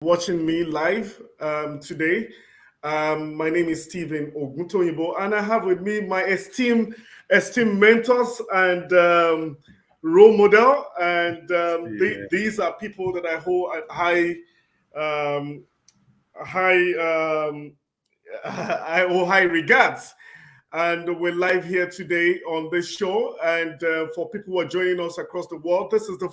watching me live today. My name is Stephen Ogunrotimi, and I have with me my esteemed mentors and role model. And these are people that I hold at um, high, I owe high regards. And we're live here today on this show. And for people who are joining us across the world, this is the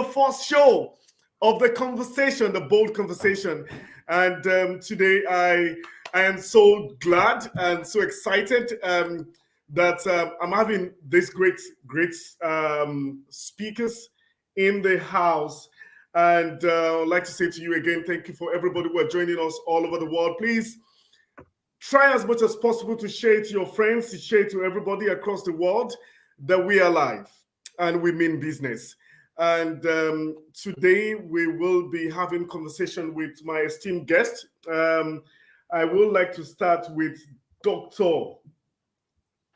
first show of the conversation, the bold conversation. And today I am so glad and so excited that I'm having these great speakers in the house. And I'd like to say to you again, thank you for everybody who are joining us all over the world. Please try as much as possible to share it to your friends, to share it to everybody across the world that we are live and we mean business. And today we will be having conversation with my esteemed guest. I would like to start with Dr.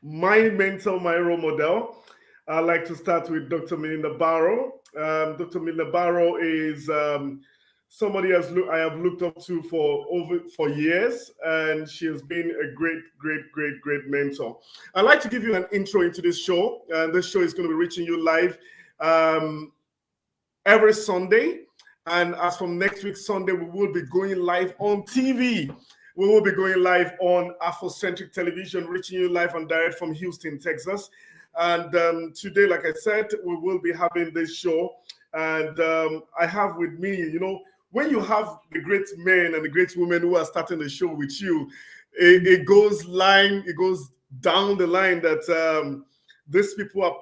My mentor, my role model. I'd like to start with Dr. Melinda Barrow. Dr. Melinda Barrow is somebody I have looked up to for years, and she has been a great mentor. I'd like to give you an intro into this show, and this show is going to be reaching you live every Sunday. And as from next week Sunday, we will be going live on TV. We will be going live on Afrocentric Television, reaching you live and direct from Houston, Texas. And today, like I said, we will be having this show. And I have with me, when you have the great men and the great women who are starting the show with you, it goes down the line that these people are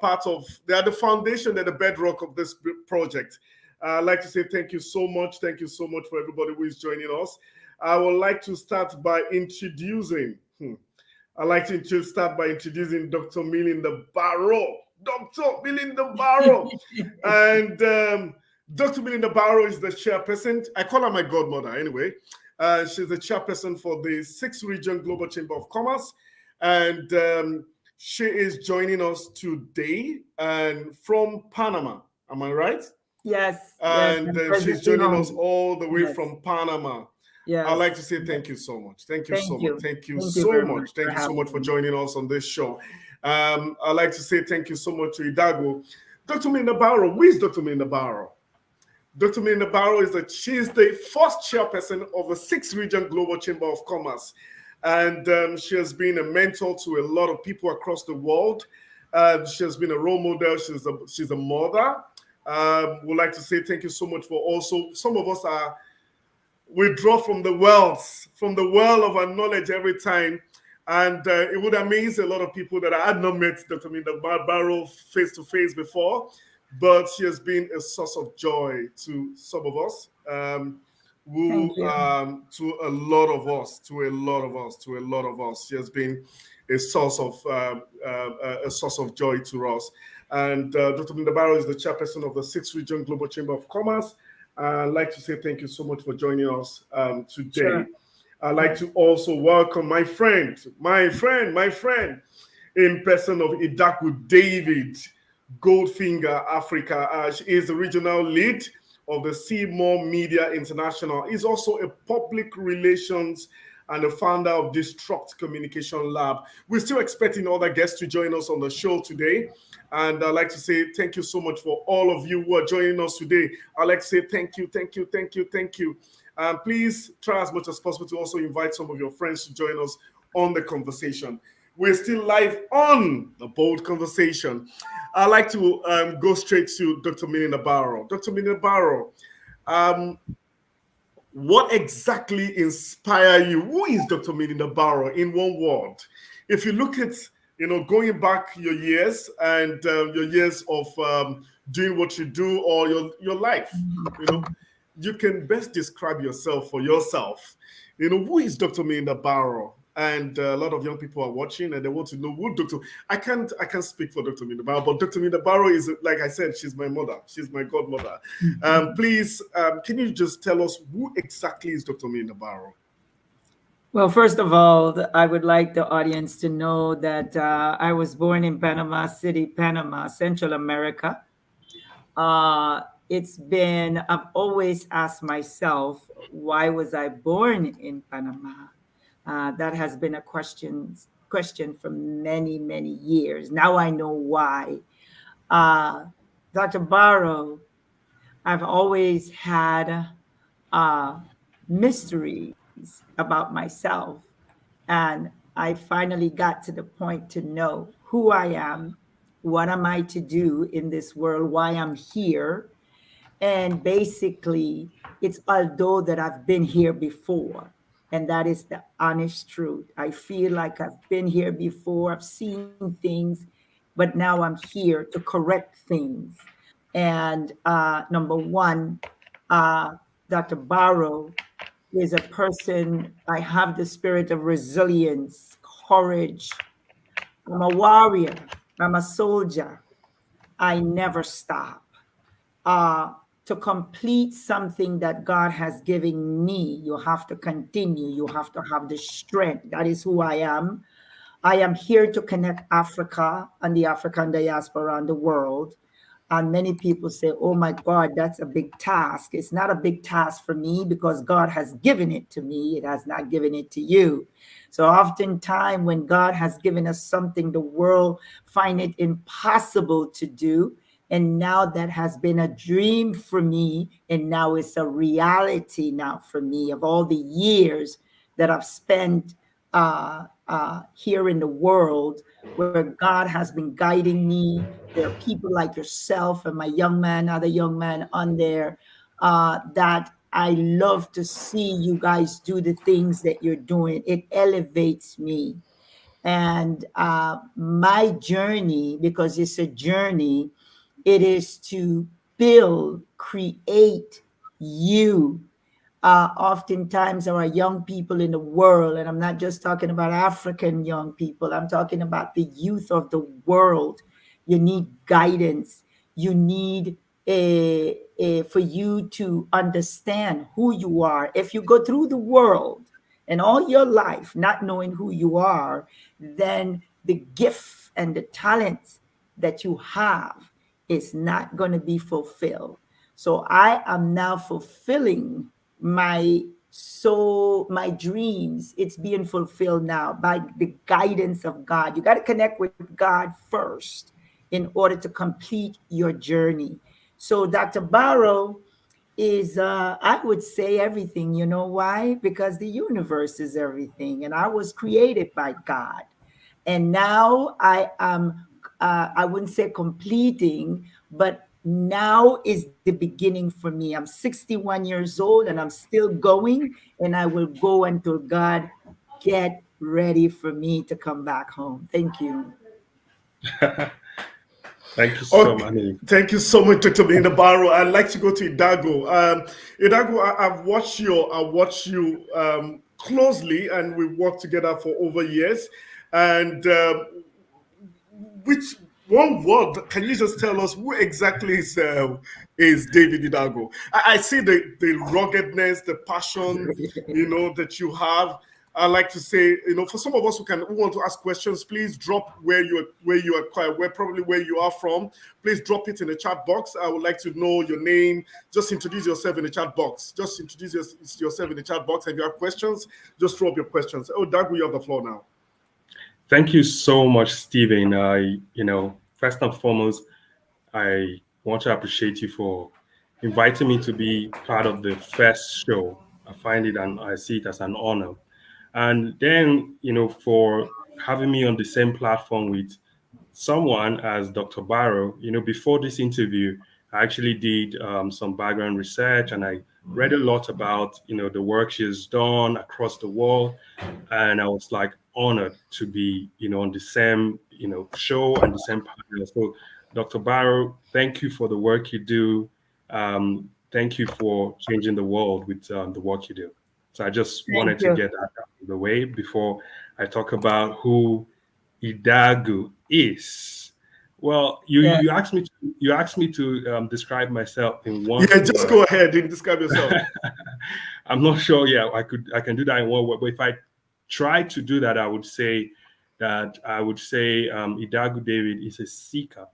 they are the foundation and the bedrock of this project. I'd like to say thank you so much. Thank you so much for everybody who is joining us. I would like to start by introducing Dr. Melinda Barrow. Dr. Melinda Barrow. And Dr. Melinda Barrow is the chairperson. I call her my godmother anyway. She's the chairperson for the 6th Region Global Chamber of Commerce. And she is joining us today and from Panama. Am I right? Yes. And she's joining us all the way from Panama. Yes. I'd like to say thank you so much. Thank you so much. Thank you so much. Thank you so much for joining us on this show. I'd like to say thank you so much to Idagu. Dr. Melinda Barrow, who is Dr. Melinda Barrow? Dr. Melinda Barrow she's the first chairperson of the 6th Region Global Chamber of Commerce. And she has been a mentor to a lot of people across the world. She has been a role model. She's a mother. Would like to say thank you so much for also, some of us we draw from the well of our knowledge every time. And it would amaze a lot of people that I had not met Dr. Melinda Barrow face to face before, but she has been a source of joy to some of us, to a lot of us. She has been a source of joy to us. And Dr. Melinda Barrow is the chairperson of the 6th Region Global Chamber of Commerce. I'd like to say thank you so much for joining us today. Sure. I'd like to also welcome my friend, in person of Idagu, David Goldfinger, Africa. She is the regional lead of the Seymour Media International. He's also a public relations and the founder of Destruct Communication Lab. We're still expecting other guests to join us on the show today. And I'd like to say thank you so much for all of you who are joining us today. I'd like to say thank you. Please try as much as possible to also invite some of your friends to join us on the conversation. We're still live on the bold conversation. I'd like to go straight to Dr. Melinda Barrow. Dr. Melinda Barrow, what exactly inspired you? Who is Dr. Melinda Barrow in one word? If you look at, going back your years and your years of doing what you do or your life, you can best describe yourself for yourself. Who is Dr. Melinda Barrow? And a lot of young people are watching and they want to know who Dr. I can't speak for Dr. Melinda Barrow, but Dr. Melinda Barrow is, like I said, she's my mother. She's my godmother. Please, can you just tell us who exactly is Dr. Melinda Barrow? Well, first of all, I would like the audience to know that I was born in Panama City, Panama, Central America, I've always asked myself, why was I born in Panama? That has been a question for many, many years. Now I know why. Uh, Dr. Barrow, I've always had uh, mysteries about myself. And I finally got to the point to know who I am, what am I to do in this world, why I'm here. And basically, it's although that I've been here before. And that is the honest truth. I feel like I've been here before, I've seen things, but now I'm here to correct things. And number one, uh, Dr. Barrow is a person, I have the spirit of resilience, courage. I'm a warrior, I'm a soldier. I never stop. Uh, to complete something that God has given me, you have to continue. You have to have the strength. That is who I am. I am here to connect Africa and the African diaspora and the world. And many people say, oh my God, that's a big task. It's not a big task for me because God has given it to me. It has not given it to you. So oftentimes when God has given us something, the world find it impossible to do. And now that has been a dream for me. And now it's a reality now for me of all the years that I've spent here in the world where God has been guiding me. There are people like yourself and my young man, other young man on there that I love to see you guys do the things that you're doing. It elevates me. And my journey, because it's a journey, it is to build, create you. Oftentimes, there are young people in the world, and I'm not just talking about African young people, I'm talking about the youth of the world. You need guidance. You need for you to understand who you are. If you go through the world and all your life not knowing who you are, then the gifts and the talents that you have is not going to be fulfilled. So I am now fulfilling my dreams. It's being fulfilled now by the guidance of God. You got to connect with God first in order to complete your journey. So Dr. Barrow is I would say everything. You know why? Because the universe is everything and I was created by God. And now I am I wouldn't say completing, but now is the beginning for me. I'm 61 years old and I'm still going, and I will go until God get ready for me to come back home. Thank you. Thank you so Okay. much. Thank you so much, Dr. Melinda Barrow. I'd like to go to Idagu. Idagu, I've watched you closely, and we worked together for over years. And which one word can you just tell us who exactly is David Idagu? I see the ruggedness, the passion, that you have. I like to say, for some of us who want to ask questions, please drop where you are, where you are from. Please drop it in the chat box. I would like to know your name. Just introduce yourself in the chat box. Just introduce yourself in the chat box. If you have questions, just drop your questions. Oh, Dagu, you have the floor now. Thank you so much, Stephen. First and foremost, I want to appreciate you for inviting me to be part of the first show. I find it and I see it as an honor. And then, for having me on the same platform with someone as Dr. Barrow. Before this interview, I actually did some background research and I read a lot about, the work she's done across the world. And I was like honored to be, on the same, show and the same panel. So, Dr. Barrow, thank you for the work you do. Thank you for changing the world with the work you do. So I just Thank wanted to you. get that out of the way before I talk about who Idagu is. Well, Yeah. you asked me to describe myself in one Yeah, just word. go ahead and describe yourself. I'm not sure. Yeah, I can do that in one word. But if I try to do that, I would say Idagu David is a seeker,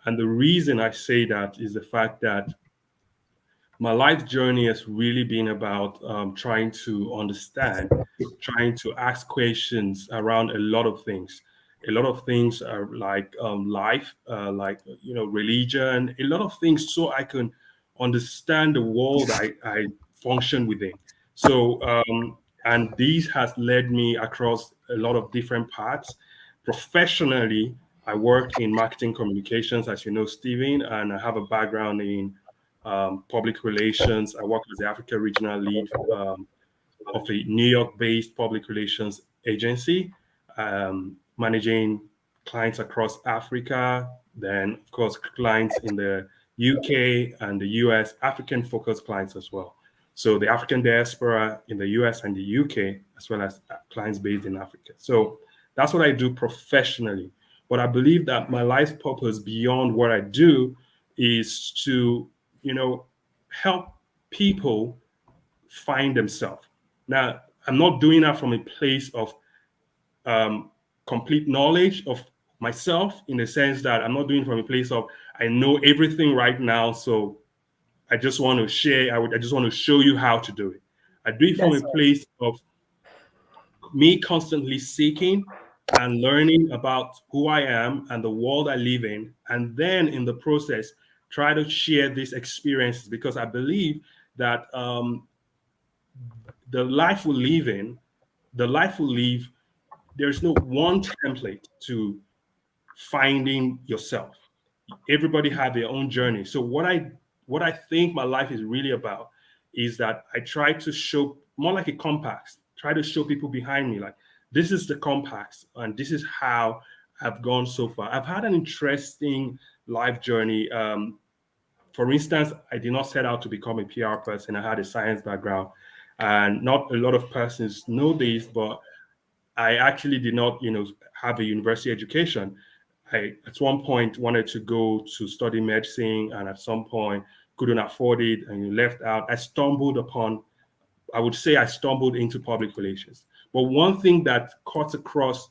and the reason I say that is the fact that my life journey has really been about trying to understand, trying to ask questions around a lot of things. A lot of things are like life, like religion, a lot of things, so I can understand the world I function within. So and this has led me across a lot of different paths. Professionally, I work in marketing communications, as you know, Stephen, and I have a background in public relations. I work as the Africa regional lead of a New York-based public relations agency, managing clients across Africa, then of course clients in the UK and the US, African-focused clients as well. So the African diaspora in the US and the UK, as well as clients based in Africa. So that's what I do professionally. But I believe that my life purpose beyond what I do is to, help people find themselves. Now, I'm not doing that from a place of complete knowledge of myself, in the sense that I'm not doing it from a place of I know everything right now, so I just want to share. I just want to show you how to do it. I do it from a place of me constantly seeking and learning about who I am and the world I live in, and then in the process try to share these experiences, because I believe that the life we live in, there's no one template to finding yourself. Everybody have their own journey. So what I think my life is really about is that I try to show, more like a compass, try to show people behind me, like, this is the compass and this is how I've gone so far. I've had an interesting life journey. For instance, I did not set out to become a PR person. I had a science background, and not a lot of persons know this, but I actually did not, have a university education. I, at one point, wanted to go to study medicine, and at some point couldn't afford it and left out. I would say I stumbled into public relations. But one thing that cuts across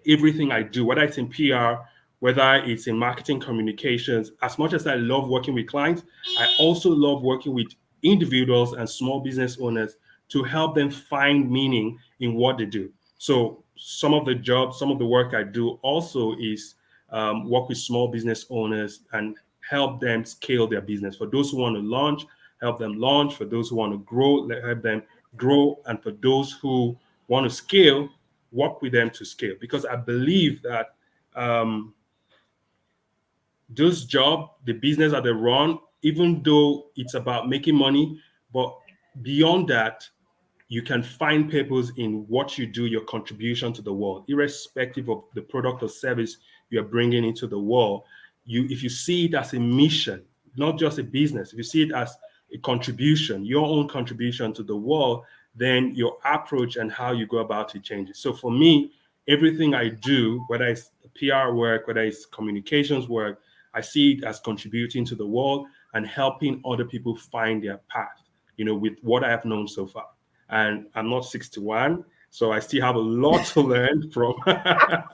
everything I do, whether it's in PR, whether it's in marketing communications, as much as I love working with clients, I also love working with individuals and small business owners to help them find meaning in what they do. So some of the work I do also is work with small business owners and help them scale their business. For those who want to launch, help them launch. For those who want to grow, help them grow. And for those who want to scale, work with them to scale. Because I believe that those jobs, the business that they run, even though it's about making money, but beyond that, you can find purpose in what you do, your contribution to the world, irrespective of the product or service you're bringing into the world. If you see it as a mission, not just a business, if you see it as a contribution, your own contribution to the world, then your approach and how you go about it changes. So for me, everything I do, whether it's PR work, whether it's communications work, I see it as contributing to the world and helping other people find their path, with what I have known so far. And I'm not 61, so I still have a lot to learn from. I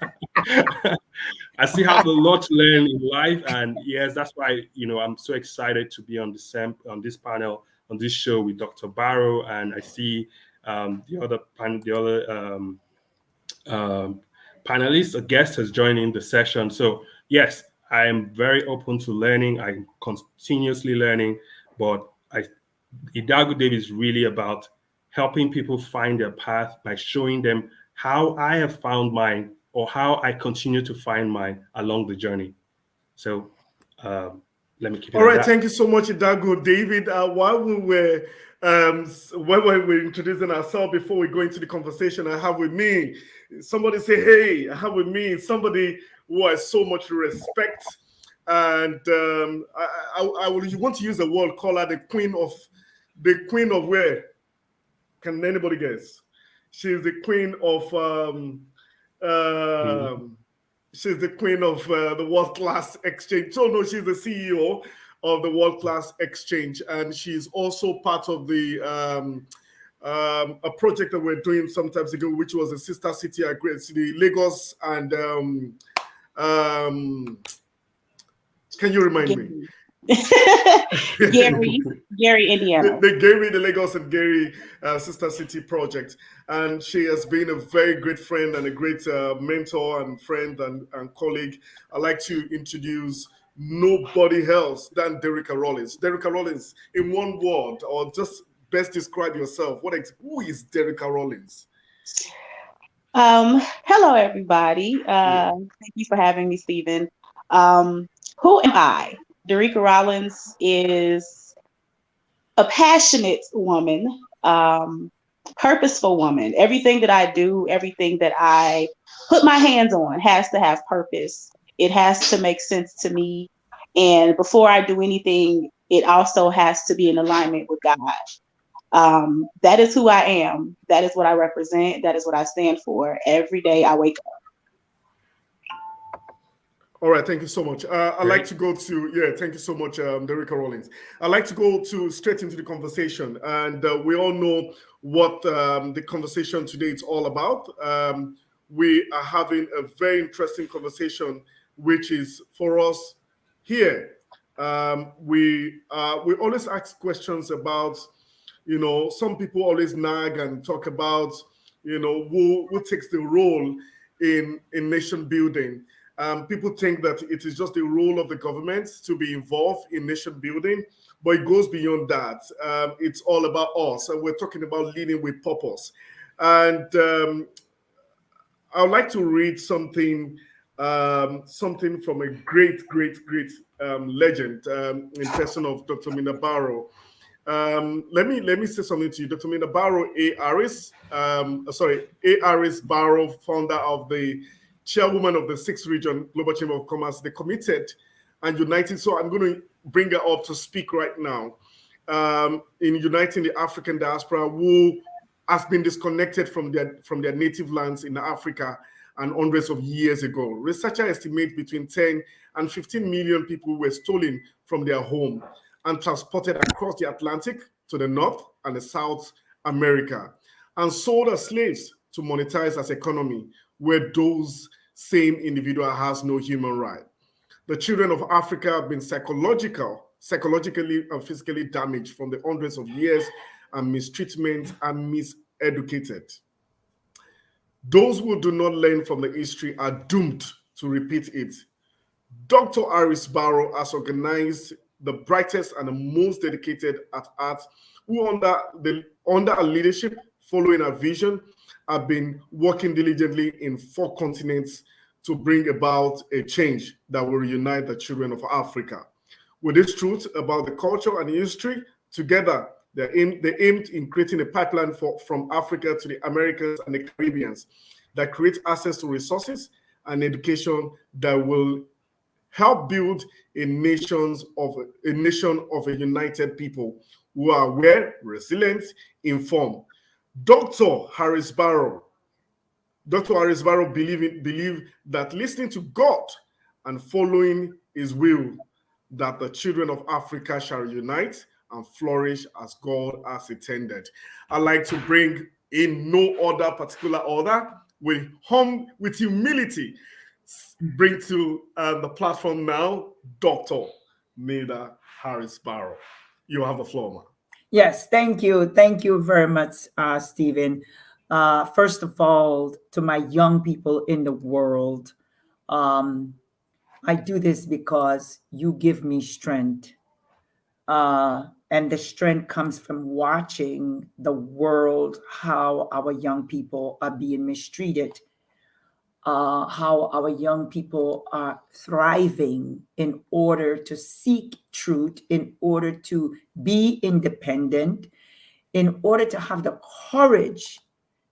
still have a lot to learn in life, and yes, that's why I'm so excited to be on this panel, on this show with Dr. Barrow, and I see the other panelist, a guest, has joined in the session. So yes, I am very open to learning. I'm continuously learning, but Idagu Day is really about helping people find their path by showing them how I have found mine, or how I continue to find mine along the journey. So let me keep it. All right, thank you so much, Idagu. David, while we were introducing ourselves, before we go into the conversation, I have with me somebody say, hey, I have with me somebody who I so much respect, and I will want to use the word, call her the queen of where? Can anybody guess? She's the queen of she's the queen of the World Class Exchange. So no, she's the CEO of the World Class Exchange, and she's also part of the a project that we're doing some time ago, which was a sister city, a great city, Lagos, and can you remind me? Gary, Indiana. The Gary, the Lagos and Gary Sister City project. And she has been a very great friend and a great mentor and friend and colleague. I'd like to introduce nobody else than Derreka Rollins. Derreka Rollins, in one word, or just best describe yourself. Who is Derreka Rollins? Hello, everybody. Thank you for having me, Stephen. Who am I? Derreka Rollins is a passionate woman, purposeful woman. Everything that I do, everything that I put my hands on has to have purpose. It has to make sense to me. And before I do anything, it also has to be in alignment with God. That is who I am. That is what I represent. That is what I stand for. Every day I wake up. All right, thank you so much. I'd like to go to, thank you so much, Derreka Rollins. I'd like to go straight into the conversation. And we all know what the conversation today is all about. We are having a very interesting conversation, which is for us here. We always ask questions about, some people always nag and talk about, who takes the role in nation building. People think that it is just the role of the government to be involved in nation building, but it goes beyond that. It's all about us, and we're talking about leading with purpose. And I would like to read something from a great legend in person of Dr.Melinda Barrow. Let me say something to you. Dr.Melinda Barrow, A. Harris Barrow, founder of the chairwoman of the 6th Region Global Chamber of Commerce, the Committed and United. So I'm going to bring her up to speak right now. In uniting the African diaspora who has been disconnected from their native lands in Africa and hundreds of years ago. Researchers estimate between 10 and 15 million people were stolen from their home and transported across the Atlantic to the North and the South America and sold as slaves to monetize as economy, where those same individual has no human right. The children of Africa have been psychologically and physically damaged from the hundreds of years and mistreatment and miseducated. Those who do not learn from the history are doomed to repeat it. Dr. Harris Barrow has organized the brightest and the most dedicated at art, who under her leadership, following her vision, have been working diligently in 4 continents to bring about a change that will reunite the children of Africa. With this truth about the culture and the history, together they aimed in creating a pipeline from Africa to the Americas and the Caribbean that creates access to resources and education that will help build a nation of a united people who are aware, resilient, informed. Dr. Harris Barrow believe that listening to God and following his will, that the children of Africa shall unite and flourish as God has intended. I like to bring in no other particular order, with humility, bring to the platform now, Dr. Melinda Harris Barrow. You have the floor, ma'am. Yes, thank you. Thank you very much, Stephen. First of all, to my young people in the world, I do this because you give me strength. And the strength comes from watching the world, how our young people are being mistreated, how our young people are thriving in order to seek truth, in order to be independent, in order to have the courage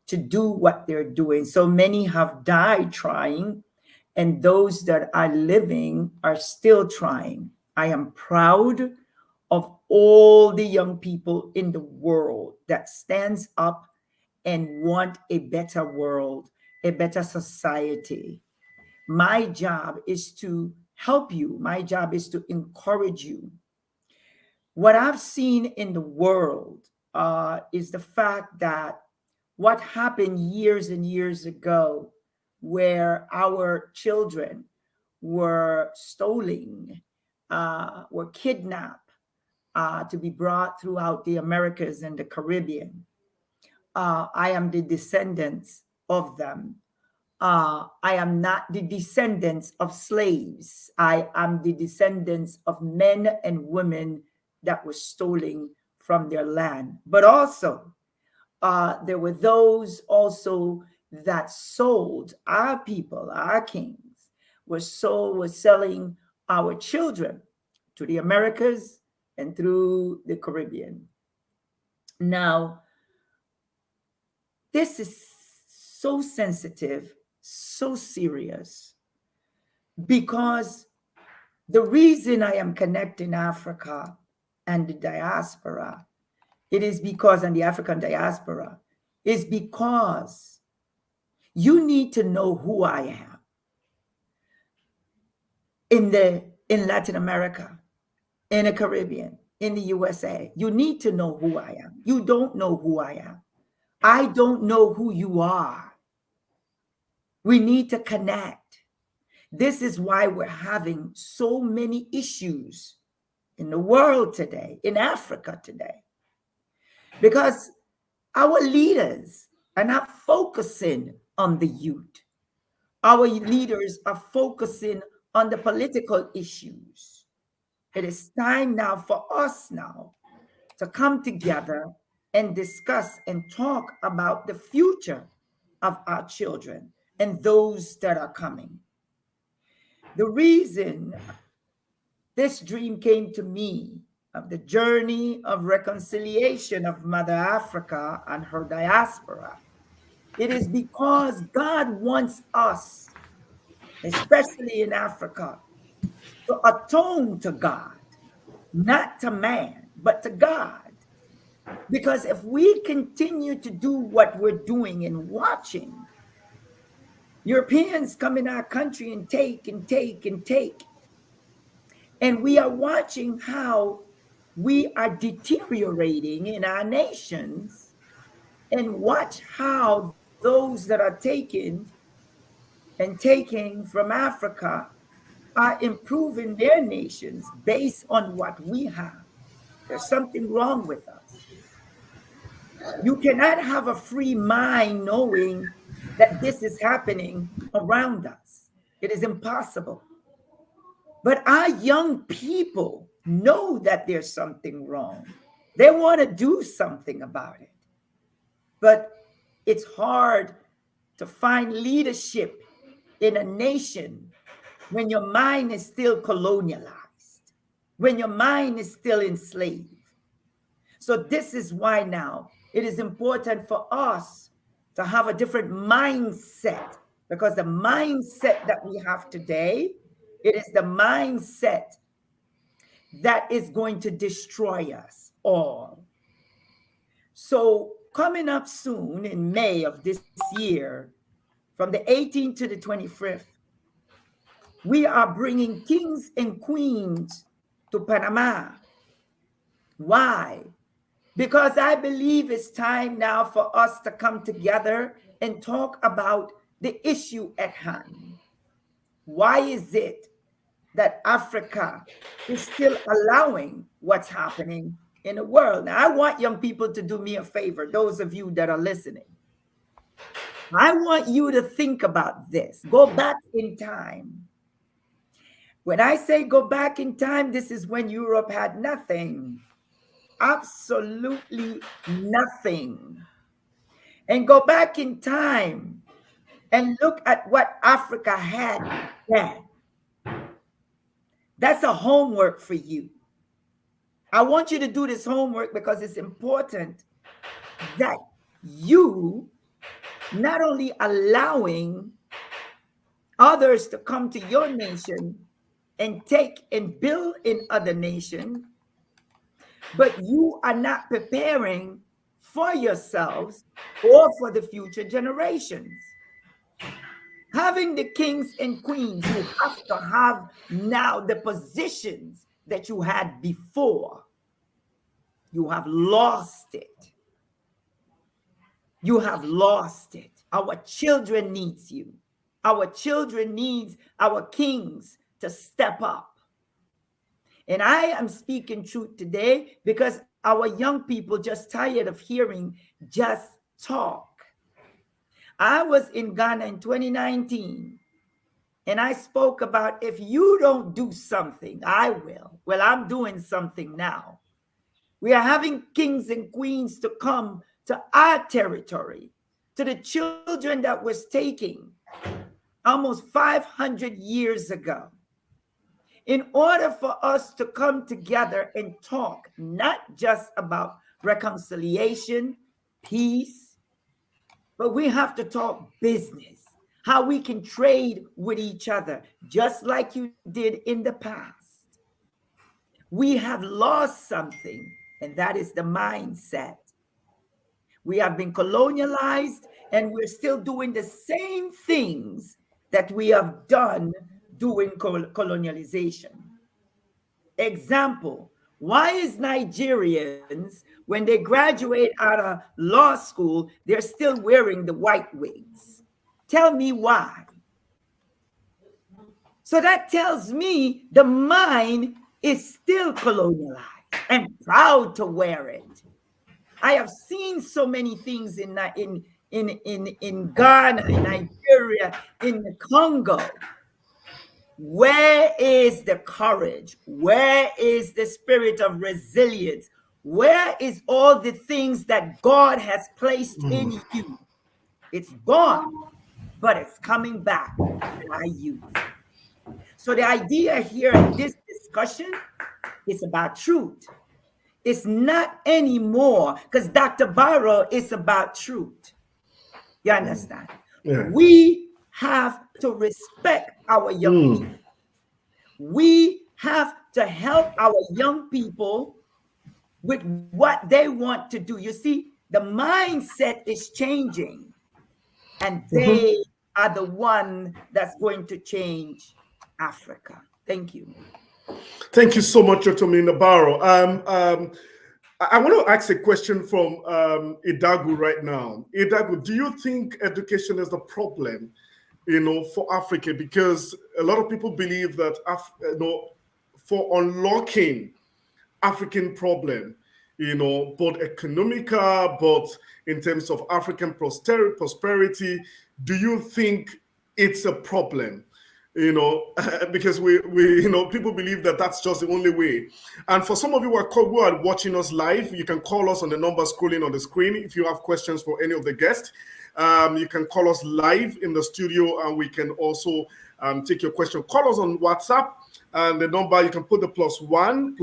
to do what they're doing. So many have died trying, and those that are living are still trying. I am proud of all the young people in the world that stands up and want a better world, a better society. My job is to help you. My job is to encourage you. What I've seen in the world is the fact that what happened years and years ago, where our children were stolen were kidnapped to be brought throughout the Americas and the Caribbean. I am the descendants of them. I am not the descendants of slaves. I am the descendants of men and women that were stolen from their land. But also, there were those also that sold our people, our kings, were selling our children to the Americas and through the Caribbean. Now, this is so sensitive, so serious, because the reason I am connecting Africa and the diaspora, it is because, and the African diaspora, is because you need to know who I am. In Latin America, in the Caribbean, in the USA, you need to know who I am. You don't know who I am. I don't know who you are. We need to connect. This is why we're having so many issues in the world today, in Africa today, because our leaders are not focusing on the youth. Our leaders are focusing on the political issues. It is time now for us now to come together and discuss and talk about the future of our children and those that are coming. The reason this dream came to me of the journey of reconciliation of Mother Africa and her diaspora, it is because God wants us, especially in Africa, to atone to God, not to man, but to God. Because if we continue to do what we're doing and watching Europeans come in our country and take and take and take, and we are watching how we are deteriorating in our nations, and watch how those that are taking from Africa are improving their nations based on what we have. There's something wrong with us. You cannot have a free mind knowing that this is happening around us. It is impossible. But our young people know that there's something wrong. They want to do something about it. But it's hard to find leadership in a nation when your mind is still colonialized, when your mind is still enslaved. So this is why now it is important for us to have a different mindset, because the mindset that we have today, it is the mindset that is going to destroy us all. So coming up soon in May of this year, from the 18th to the 25th, we are bringing kings and queens to Panama. Why? Because I believe it's time now for us to come together and talk about the issue at hand. Why is it that Africa is still allowing what's happening in the world? Now, I want young people to do me a favor, those of you that are listening. I want you to think about this. Go back in time. When I say go back in time, this is when Europe had nothing. Absolutely nothing. And go back in time and look at what Africa had then. That's a homework for you. I want you to do this homework because it's important that you not only allowing others to come to your nation and take and build in other nations, but you are not preparing for yourselves or for the future generations. Having the kings and queens, you have to have now the positions that you had before. You have lost it. You have lost it. Our children needs you. Our children needs our kings to step up. And I am speaking truth today because our young people just tired of hearing just talk. I was in Ghana in 2019 and I spoke about if you don't do something, I will. Well, I'm doing something now. We are having kings and queens to come to our territory, to the children that was taken almost 500 years ago. In order for us to come together and talk, not just about reconciliation, peace, but we have to talk business, how we can trade with each other, just like you did in the past. We have lost something, and that is the mindset. We have been colonialized, and we're still doing the same things that we have done during colonialization. Example, why is Nigerians, when they graduate out of law school, they're still wearing the white wigs? Tell me why. So that tells me the mind is still colonialized and proud to wear it. I have seen so many things in Ghana, in Nigeria, in the Congo. Where is the courage? Where is the spirit of resilience? Where is all the things that God has placed in you? It's gone, but it's coming back by youth. So the idea here in this discussion is about truth. It's not anymore, because Dr. Barrow is about truth. You understand? Yeah. We have to respect our young people. We have to help our young people with what they want to do. You see, the mindset is changing, and they are the one that's going to change Africa. Thank you. Thank you so much, Dr. Melinda Barrow. I want to ask a question from Idagu right now. Idagu, do you think education is the problem, for Africa? Because a lot of people believe that, for unlocking African problem, both economical, but in terms of African prosperity, do you think it's a problem? Because we people believe that that's just the only way. And for some of you who are watching us live, you can call us on the number scrolling on the screen. If you have questions for any of the guests, you can call us live in the studio, and we can also take your question. Call us on WhatsApp, and the number, you can put the +1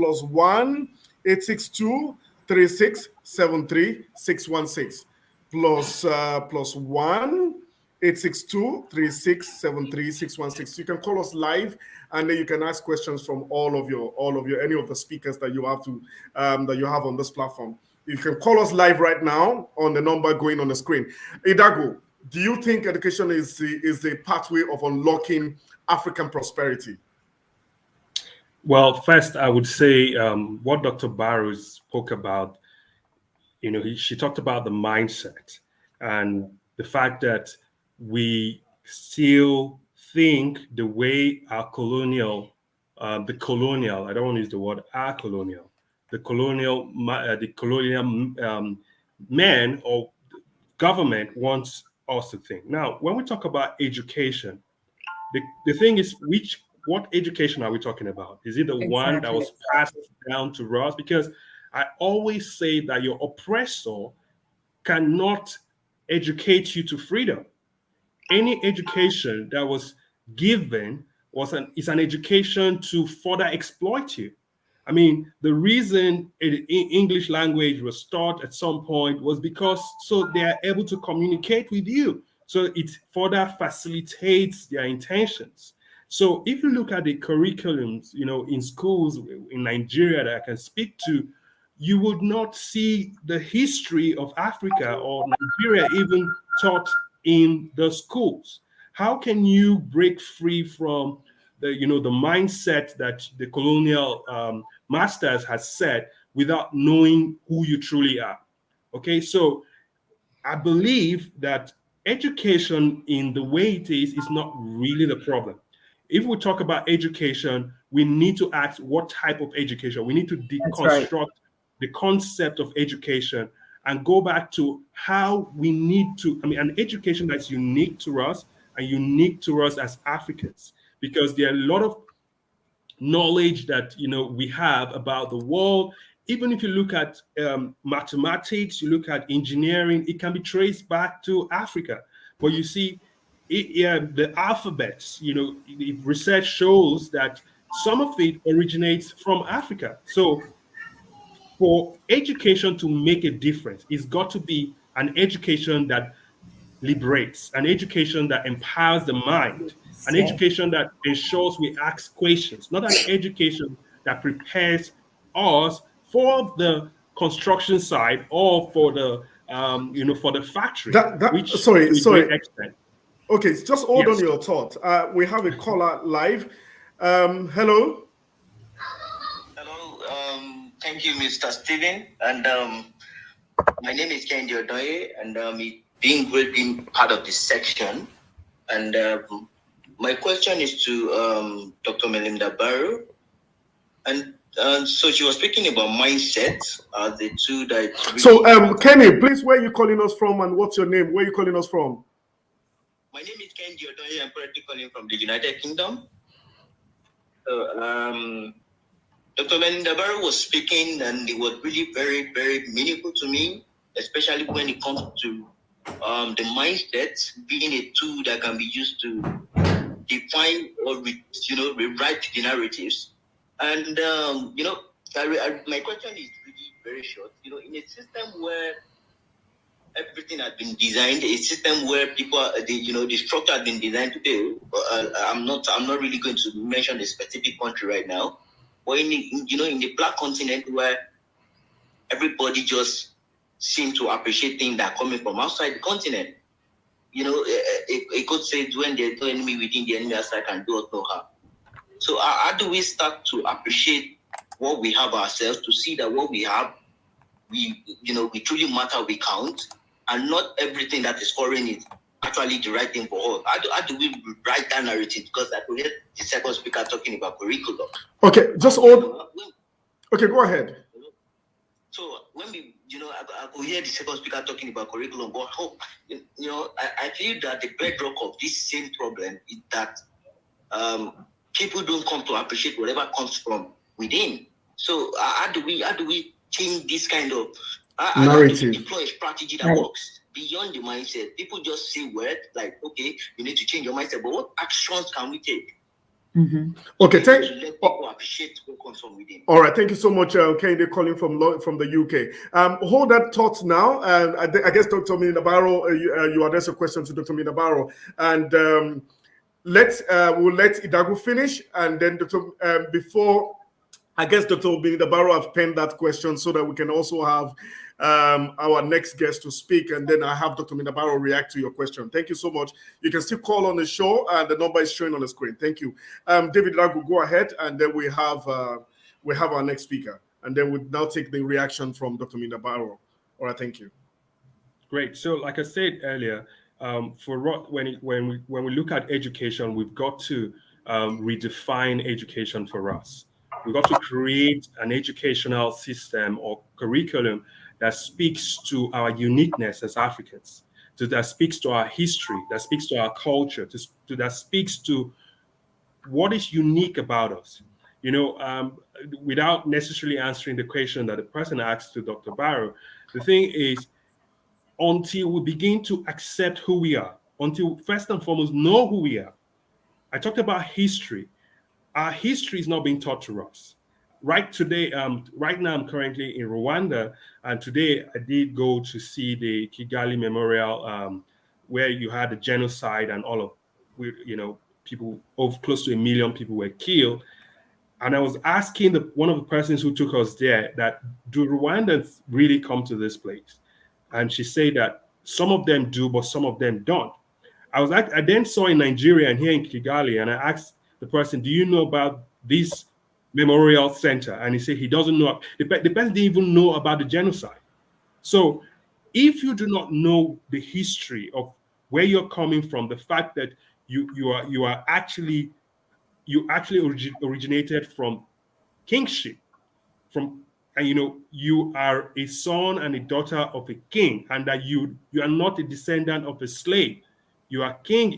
862 3673 616 +1 862-3673-616. You can call us live, and then you can ask questions from all of your any of the speakers that you have on this platform. You can call us live right now on the number going on the screen. Idagu, do you think education is the pathway of unlocking African prosperity? Well, first I would say what Dr. Barrow spoke about. She talked about the mindset and the fact that we still think the way our colonial, I don't want to use the word our colonial, the colonial man or government wants us to think. Now, when we talk about education, the thing is, what education are we talking about? Is it the one that was passed down to us? Because I always say that your oppressor cannot educate you to freedom. Any education that was given is an education to further exploit you. I mean, the reason English language was taught at some point was because so they are able to communicate with you. So it further facilitates their intentions. So if you look at the curriculums, in schools in Nigeria that I can speak to, you would not see the history of Africa or Nigeria even taught in the schools. How can you break free from the mindset that the colonial masters has set without knowing who you truly are? Okay, so I believe that education in the way it is not really the problem. if we talk about education, we need to ask what type of education. We need to deconstruct the concept of education and go back to how we need to, an education that's unique to us and unique to us as Africans, because there are a lot of knowledge that we have about the world. Even if you look at mathematics, you look at engineering, it can be traced back to Africa. But you see, the alphabets, research shows that some of it originates from Africa. So for education to make a difference, it's got to be an education that liberates, an education that empowers the mind, an education that ensures we ask questions, not an education that prepares us for the construction side or for the for the factory. Sorry. Okay, just hold on your thought. We have a caller live. Hello. Hello. Thank you, Mr. Stephen. And my name is Kendi Odoye, and being great being part of this section. And my question is to Dr. Melinda Barrow. And so she was speaking about mindset, the two that... So, Kenny, please, where are you calling us from and what's your name? Where are you calling us from? My name is Kendi Odoye. I'm currently calling from the United Kingdom. Dr. Melinda Barrow was speaking, and it was really very, very meaningful to me, especially when it comes to the mindset being a tool that can be used to define or rewrite the narratives. And my question is really very short. In a system where everything has been designed, a system where people, the structure has been designed to fail. I'm not really going to mention a specific country right now, but in the Black continent, where everybody just seems to appreciate things that are coming from outside the continent. It could say when there's no enemy within, the enemy outside can do us no harm. So how do we start to appreciate what we have ourselves, to see that what we have, we truly matter, we count, and not everything that is foreign is actually the right thing for us? How do we write that narrative? Because I could hear the second speaker talking about curriculum. Okay, just hold. Okay, go ahead. So when we, I could hear the second speaker talking about curriculum, but I feel that the bedrock of this same problem is that people don't come to appreciate whatever comes from within. So how do we change this kind of narrative? Deploy a strategy that works beyond the mindset. People just say words like, okay, you need to change your mindset, but what actions can we take? Mm-hmm. Okay, let people appreciate what comes from within. All right, thank you so much, Kendi, calling from the UK. Hold that thought now, and I guess Dr. Melinda Barrow, you address a question to Dr. Melinda Barrow, and we'll let Idagu finish, and then before. I guess Dr. Melinda Barrow have penned that question so that we can also have our next guest to speak, and then I have Dr. Melinda Barrow react to your question. Thank you so much. You can still call on the show, and the number is showing on the screen. Thank you. David Idagu, go ahead, and then we have our next speaker, and then we'll now take the reaction from Dr. Melinda Barrow. All right, thank you. Great. So, like I said earlier, when we look at education, we've got to redefine education for us. We've got to create an educational system or curriculum that speaks to our uniqueness as Africans, that speaks to our history, that speaks to our culture, that speaks to what is unique about us. Without necessarily answering the question that the person asked to Dr. Barrow, the thing is, until we begin to accept who we are, until first and foremost know who we are. I talked about history. Our history is not being taught to us. Right now I'm currently in Rwanda, and today I did go to see the Kigali Memorial, where you had the genocide and all of, people, close to 1 million people were killed. And I was asking one of the persons who took us there that, do Rwandans really come to this place? And she said that some of them do, but some of them don't. I then saw in Nigeria and here in Kigali, and I asked the person, do you know about this memorial center? And he said he doesn't know. The person didn't even know about the genocide. So if you do not know the history of where you're coming from, the fact that you are actually you actually originated from kingship, and you are a son and a daughter of a king, and that you are not a descendant of a slave. You are king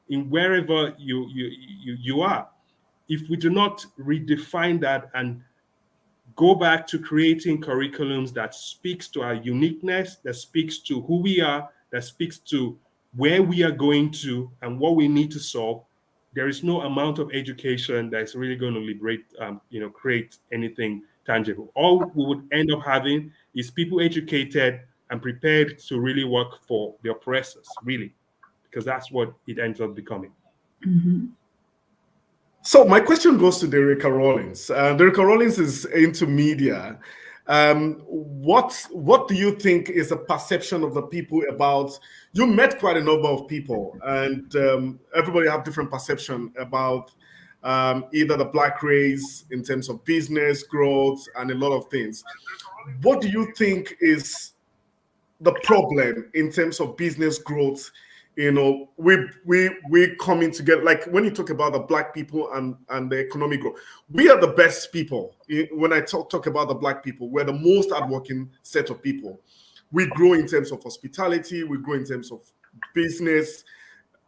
in wherever you are. If we do not redefine that and go back to creating curriculums that speaks to our uniqueness, that speaks to who we are, that speaks to where we are going to and what we need to solve, there is no amount of education that's really going to liberate, create anything tangible. All we would end up having is people educated and prepared to really work for the oppressors, really, because that's what it ends up becoming. Mm-hmm. So my question goes to Derreka Rollins. Derreka Rollins is into media. What do you think is the perception of the people about? You met quite a number of people, and everybody have different perception about either the Black race in terms of business growth and a lot of things. What do you think is the problem in terms of business growth? We coming together. Like when you talk about the Black people and the economic growth, we are the best people. When I talk about the Black people, we're the most hardworking set of people. We grow in terms of hospitality. We grow in terms of business,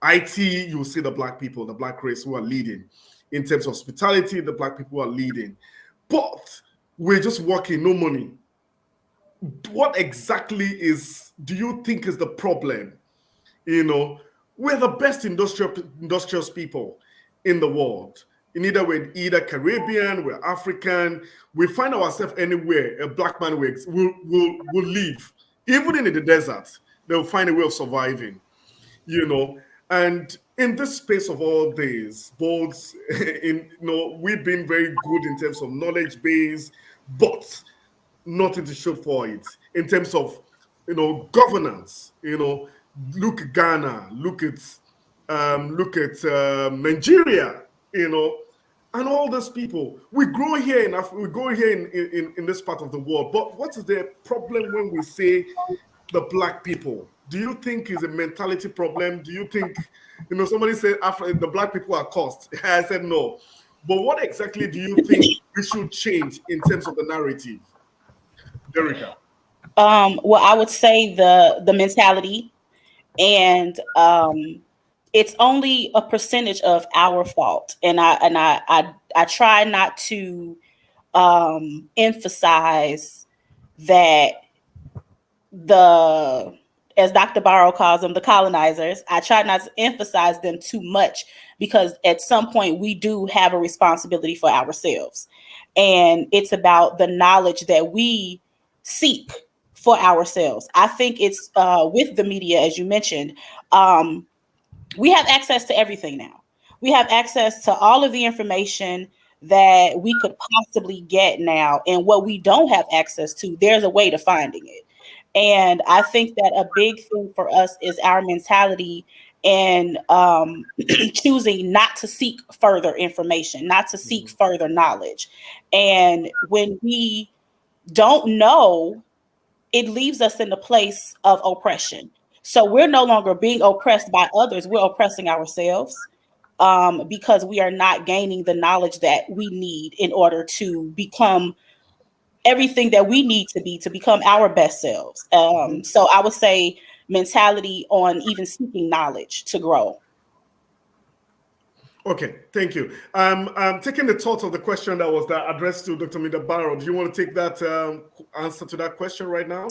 IT. You'll see the Black people, the Black race who are leading. In terms of hospitality, the Black people are leading. But we're just working, no money. What exactly do you think is the problem? We're the best industrious people in the world. We're either Caribbean, we're African. We find ourselves anywhere a Black man will live. Even in the desert, they'll find a way of surviving. And in this space of all days, both we've been very good in terms of knowledge base, but nothing to show for it in terms of governance. Look at Ghana, look at Nigeria, and all those people. We grow here in Africa, we grow here in this part of the world. But what is the problem when we say the Black people? Do you think is a mentality problem? Do you think, somebody said the Black people are cursed? I said no. But what exactly do you think we should change in terms of the narrative? Derreka. Well, I would say the mentality, and it's only a percentage of our fault. And I try not to emphasize that as Dr. Barrow calls them, the colonizers. I try not to emphasize them too much, because at some point we do have a responsibility for ourselves. And it's about the knowledge that we seek for ourselves. I think it's with the media, as you mentioned, we have access to everything now. We have access to all of the information that we could possibly get now. And what we don't have access to, there's a way to finding it. And I think that a big thing for us is our mentality and choosing not to seek further information, not to seek further knowledge. And when we don't know, it leaves us in the place of oppression. So we're no longer being oppressed by others. We're oppressing ourselves because we are not gaining the knowledge that we need in order to become everything that we need to become our best selves. So I would say mentality on even seeking knowledge to grow. Okay, thank you. I'm taking the thought of the question that was addressed to Dr.Melinda Barrow. Do you want to take that answer to that question right now?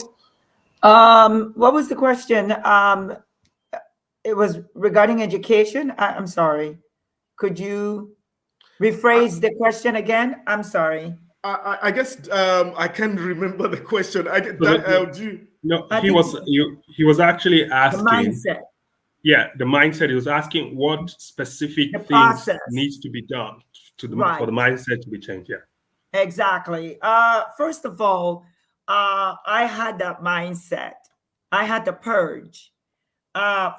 What was the question? It was regarding education. I'm sorry. Could you rephrase the question again? I'm sorry. I guess I can't remember the question. He was actually asking the mindset. Yeah, the mindset. He was asking what specific things needs to be done for the mindset to be changed. Yeah, exactly. First of all, I had that mindset. I had to purge.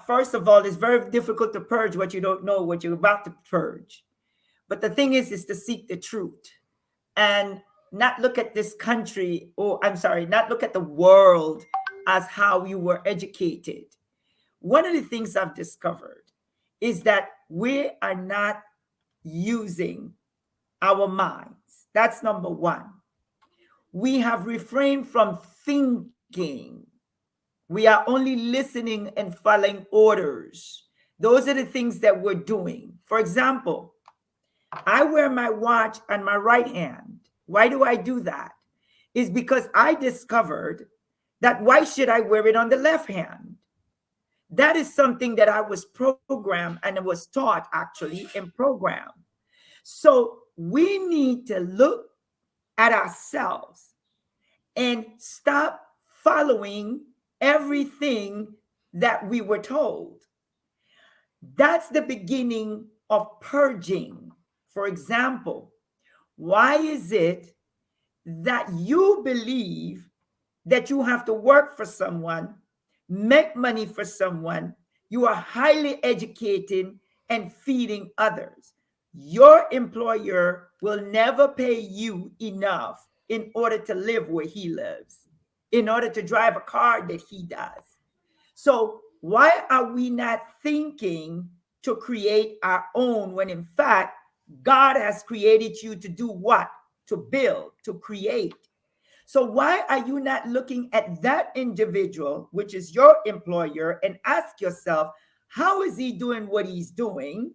First of all, it's very difficult to purge what you don't know, what you're about to purge. But the thing is to seek the truth and not look at this country, not look at the world as how you were educated. One of the things I've discovered is that we are not using our minds. That's number one. We have refrained from thinking. We are only listening and following orders. Those are the things that we're doing. For example, I wear my watch on my right hand. Why do I do that? It's because I discovered that why should I wear it on the left hand? That is something that I was programmed and it was taught actually in program. So we need to look at ourselves and stop following everything that we were told. That's the beginning of purging. For example, why is it that you believe that you have to work for someone, make money for someone, you are highly educated and feeding others? Your employer will never pay you enough in order to live where he lives, in order to drive a car that he does. So why are we not thinking to create our own when in fact God has created you to do what? To build, to create. So why are you not looking at that individual, which is your employer, and ask yourself, how is he doing what he's doing?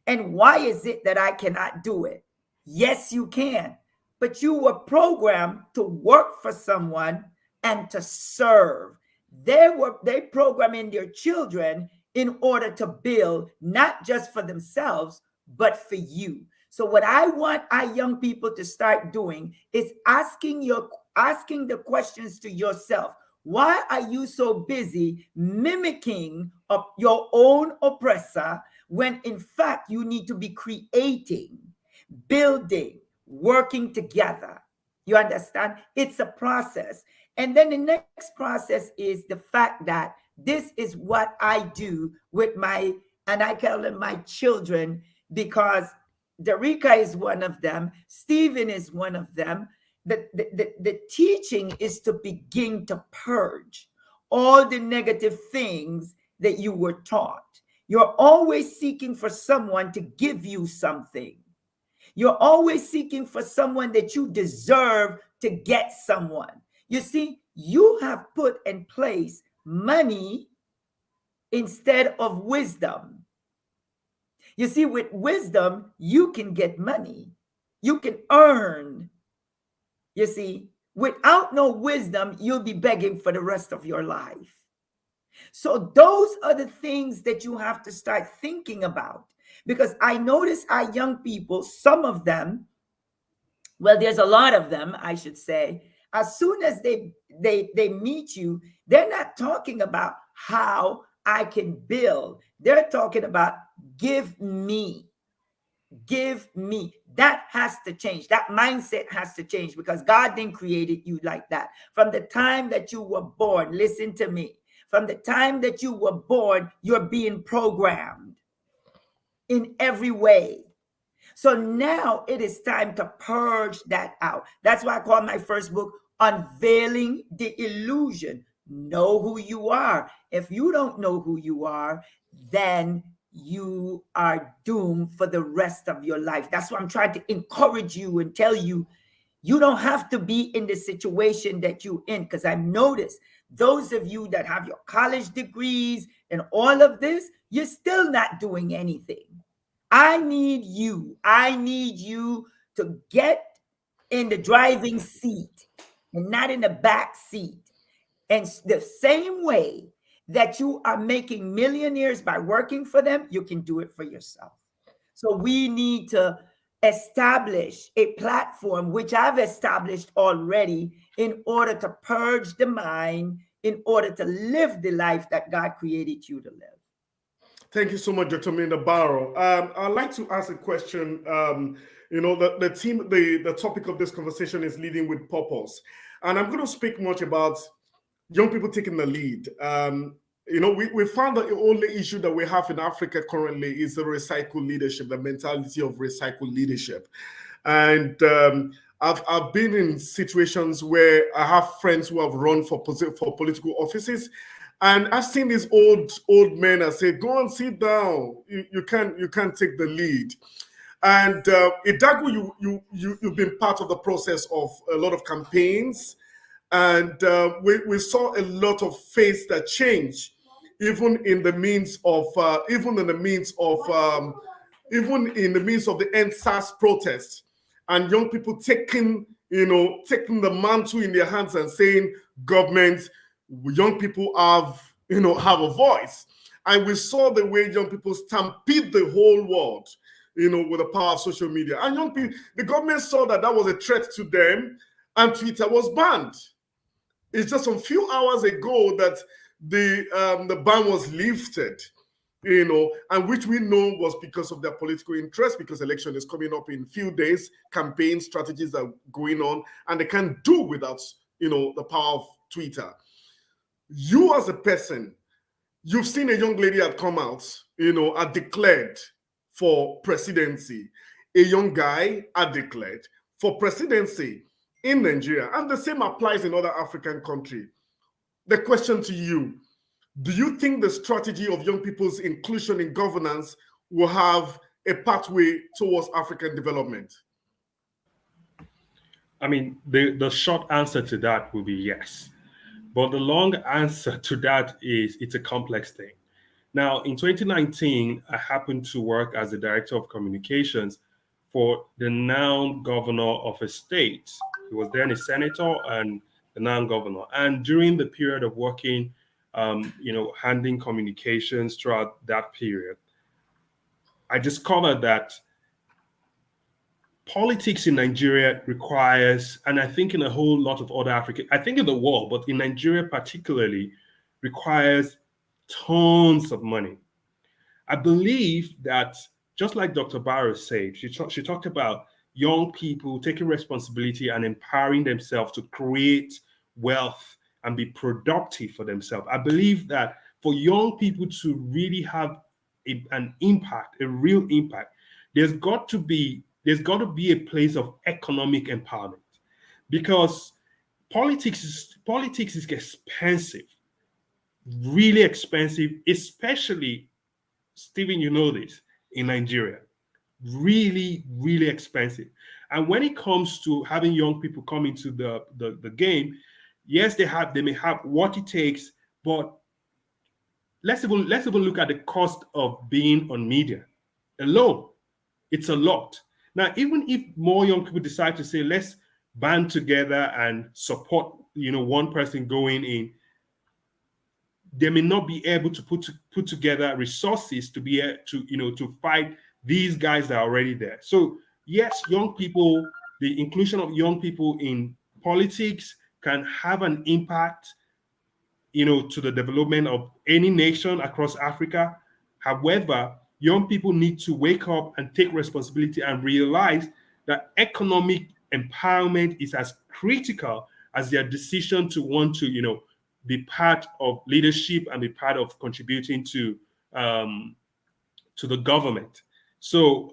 And why is it that I cannot do it? Yes, you can. But you were programmed to work for someone and to serve. They programming their children in order to build, not just for themselves, but for you. So what I want our young people to start doing is asking the questions to yourself. Why are you so busy mimicking your own oppressor when in fact you need to be creating, building, working together? You understand? It's a process. And then the next process is the fact that this is what I do with and I call them my children, because Derreka is one of them. Stephen is one of them. The teaching is to begin to purge all the negative things that you were taught. You're always seeking for someone to give you something. You're always seeking for someone that you deserve to get someone. You see, you have put in place money instead of wisdom. You see, with wisdom, you can get money. You can earn. You see, without no wisdom, you'll be begging for the rest of your life. So those are the things that you have to start thinking about. Because I notice our young people, some of them, well, there's a lot of them, I should say, as soon as they meet you, they're not talking about how I can build. They're talking about give me. Give me. That has to change. That mindset has to change, because God didn't create you like that. From the time that you were born, listen to me. From the time that you were born, you're being programmed in every way. So now it is time to purge that out. That's why I call my first book Unveiling the Illusion. Know who you are. If you don't know who you are, then you are doomed for the rest of your life. That's why I'm trying to encourage you and tell you, you don't have to be in the situation that you're in, because I've noticed those of you that have your college degrees and all of this, you're still not doing anything. I need you to get in the driving seat and not in the back seat. And the same way that you are making millionaires by working for them, you can do it for yourself. So we need to establish a platform, which I've established already, in order to purge the mind, in order to live the life that God created you to live. Thank you so much, Dr. Melinda Barrow. I'd like to ask a question. The topic of this conversation is leading with purpose. And I'm going to speak much about young people taking the lead. We found that the only issue that we have in Africa currently is the recycled leadership, the mentality of recycled leadership. And I've been in situations where I have friends who have run for political offices, and I've seen these old men. I say, "Go and sit down. You can't take the lead." And Idagu, you've been part of the process of a lot of campaigns, and we saw a lot of face that change, even in the means of the End SARS protests, and young people taking the mantle in their hands and saying, government, young people have a voice. And we saw the way young people stampede the whole world, with the power of social media. And young people, the government saw that was a threat to them, and Twitter was banned. It's just a few hours ago that the ban was lifted, and which we know was because of their political interest, because election is coming up in a few days, campaign strategies are going on, and they can't do without, the power of Twitter. You as a person, you've seen a young lady had come out, had declared for presidency. A young guy had declared for presidency in Nigeria, and the same applies in other African countries. The question to you, do you think the strategy of young people's inclusion in governance will have a pathway towards African development? I mean, the short answer to that will be yes. But the long answer to that is it's a complex thing. Now, in 2019, I happened to work as the director of communications for the now governor of a state. He was then a senator and the now governor. And during the period of working, handling communications throughout that period, I discovered that politics in Nigeria requires, and I think in a whole lot of other African, I think in the world, but in Nigeria particularly, requires tons of money. I believe that, just like Dr. Barrow said, she talked about young people taking responsibility and empowering themselves to create wealth and be productive for themselves. I believe that for young people to really have an impact, a real impact, there's got to be a place of economic empowerment, because politics is expensive, really expensive, especially, Stephen, you know this, in Nigeria, really, really expensive. And when it comes to having young people come into the game, yes, they may have what it takes, but let's even look at the cost of being on media alone. It's a lot. Now, even if more young people decide to say, let's band together and support, one person going in, they may not be able to put together resources to be able to fight these guys that are already there. So yes, young people, the inclusion of young people in politics can have an impact, to the development of any nation across Africa. However, young people need to wake up and take responsibility and realize that economic empowerment is as critical as their decision to want to, be part of leadership and be part of contributing to the government. So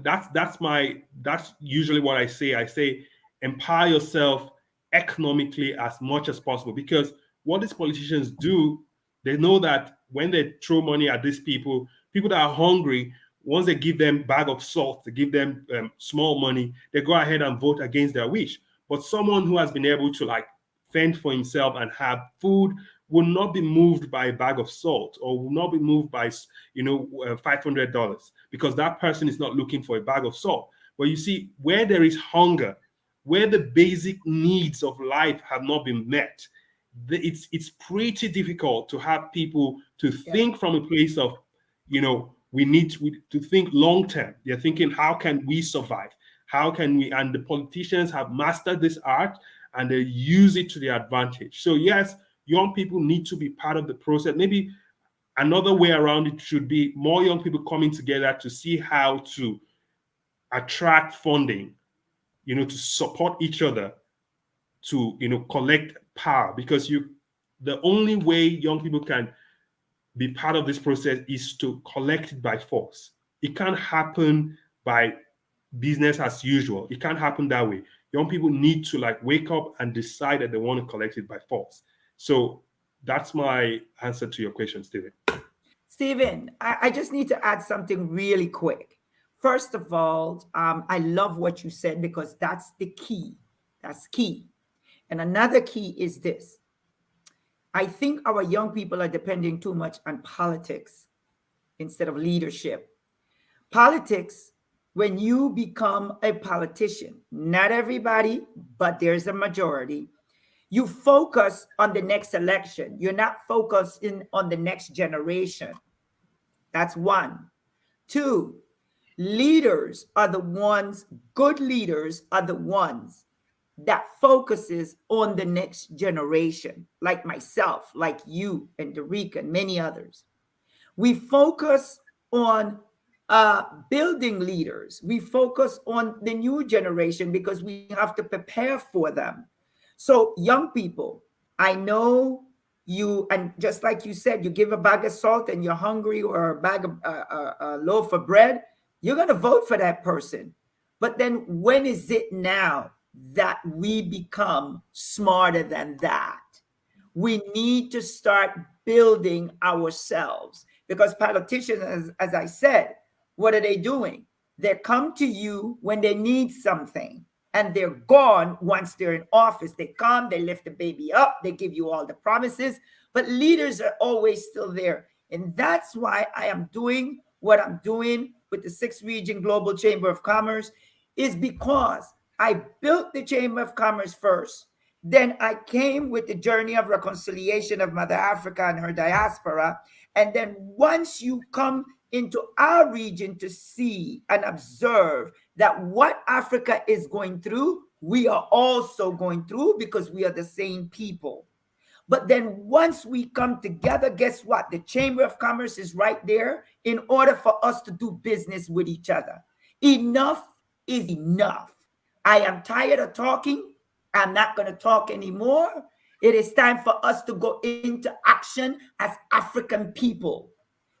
that's usually what I say. I say empower yourself economically as much as possible, because what these politicians do, they know that when they throw money at these people that are hungry, once they give them a bag of salt, they give them small money, they go ahead and vote against their wish. But someone who has been able to fend for himself and have food will not be moved by a bag of salt, or will not be moved by $500, because that person is not looking for a bag of salt. But you see, where there is hunger, where the basic needs of life have not been met, it's pretty difficult to have people to think from a place of, we need to think long term. They're thinking, how can we survive? How can we? And the politicians have mastered this art, and they use it to their advantage. So yes, young people need to be part of the process. Maybe another way around it should be more young people coming together to see how to attract funding, to support each other, to collect power, because the only way young people can be part of this process is to collect it by force. It can't happen by business as usual. It can't happen that way. Young people need to wake up and decide that they want to collect it by force. So that's my answer to your question, Stephen. Stephen, I just need to add something really quick. First of all, I love what you said because that's the key. That's key. And another key is this. I think our young people are depending too much on politics instead of leadership. Politics, when you become a politician, not everybody, but there's a majority, you focus on the next election. You're not focusing on the next generation. That's one. Two, leaders are the ones, good leaders are the ones that focuses on the next generation, like myself, like you and Derreka and many others. We focus on building leaders. We focus on the new generation because we have to prepare for them. So young people, I know you, and just like you said, you give a bag of salt and you're hungry, or a bag of a loaf of bread, you're going to vote for that person. But then when is it now that we become smarter than that? We need to start building ourselves, because politicians, as I said, what are they doing? They come to you when they need something, and they're gone once they're in office. They come, they lift the baby up, they give you all the promises, but leaders are always still there. And that's why I am doing what I'm doing with the 6th Region Global Chamber of Commerce, is because I built the Chamber of Commerce first. Then I came with the journey of reconciliation of Mother Africa and her diaspora. And then once you come into our region to see and observe that what Africa is going through, we are also going through, because we are the same people. But then once we come together, guess what? The Chamber of Commerce is right there in order for us to do business with each other. Enough is enough. I am tired of talking. I'm not going to talk anymore. It is time for us to go into action as African people.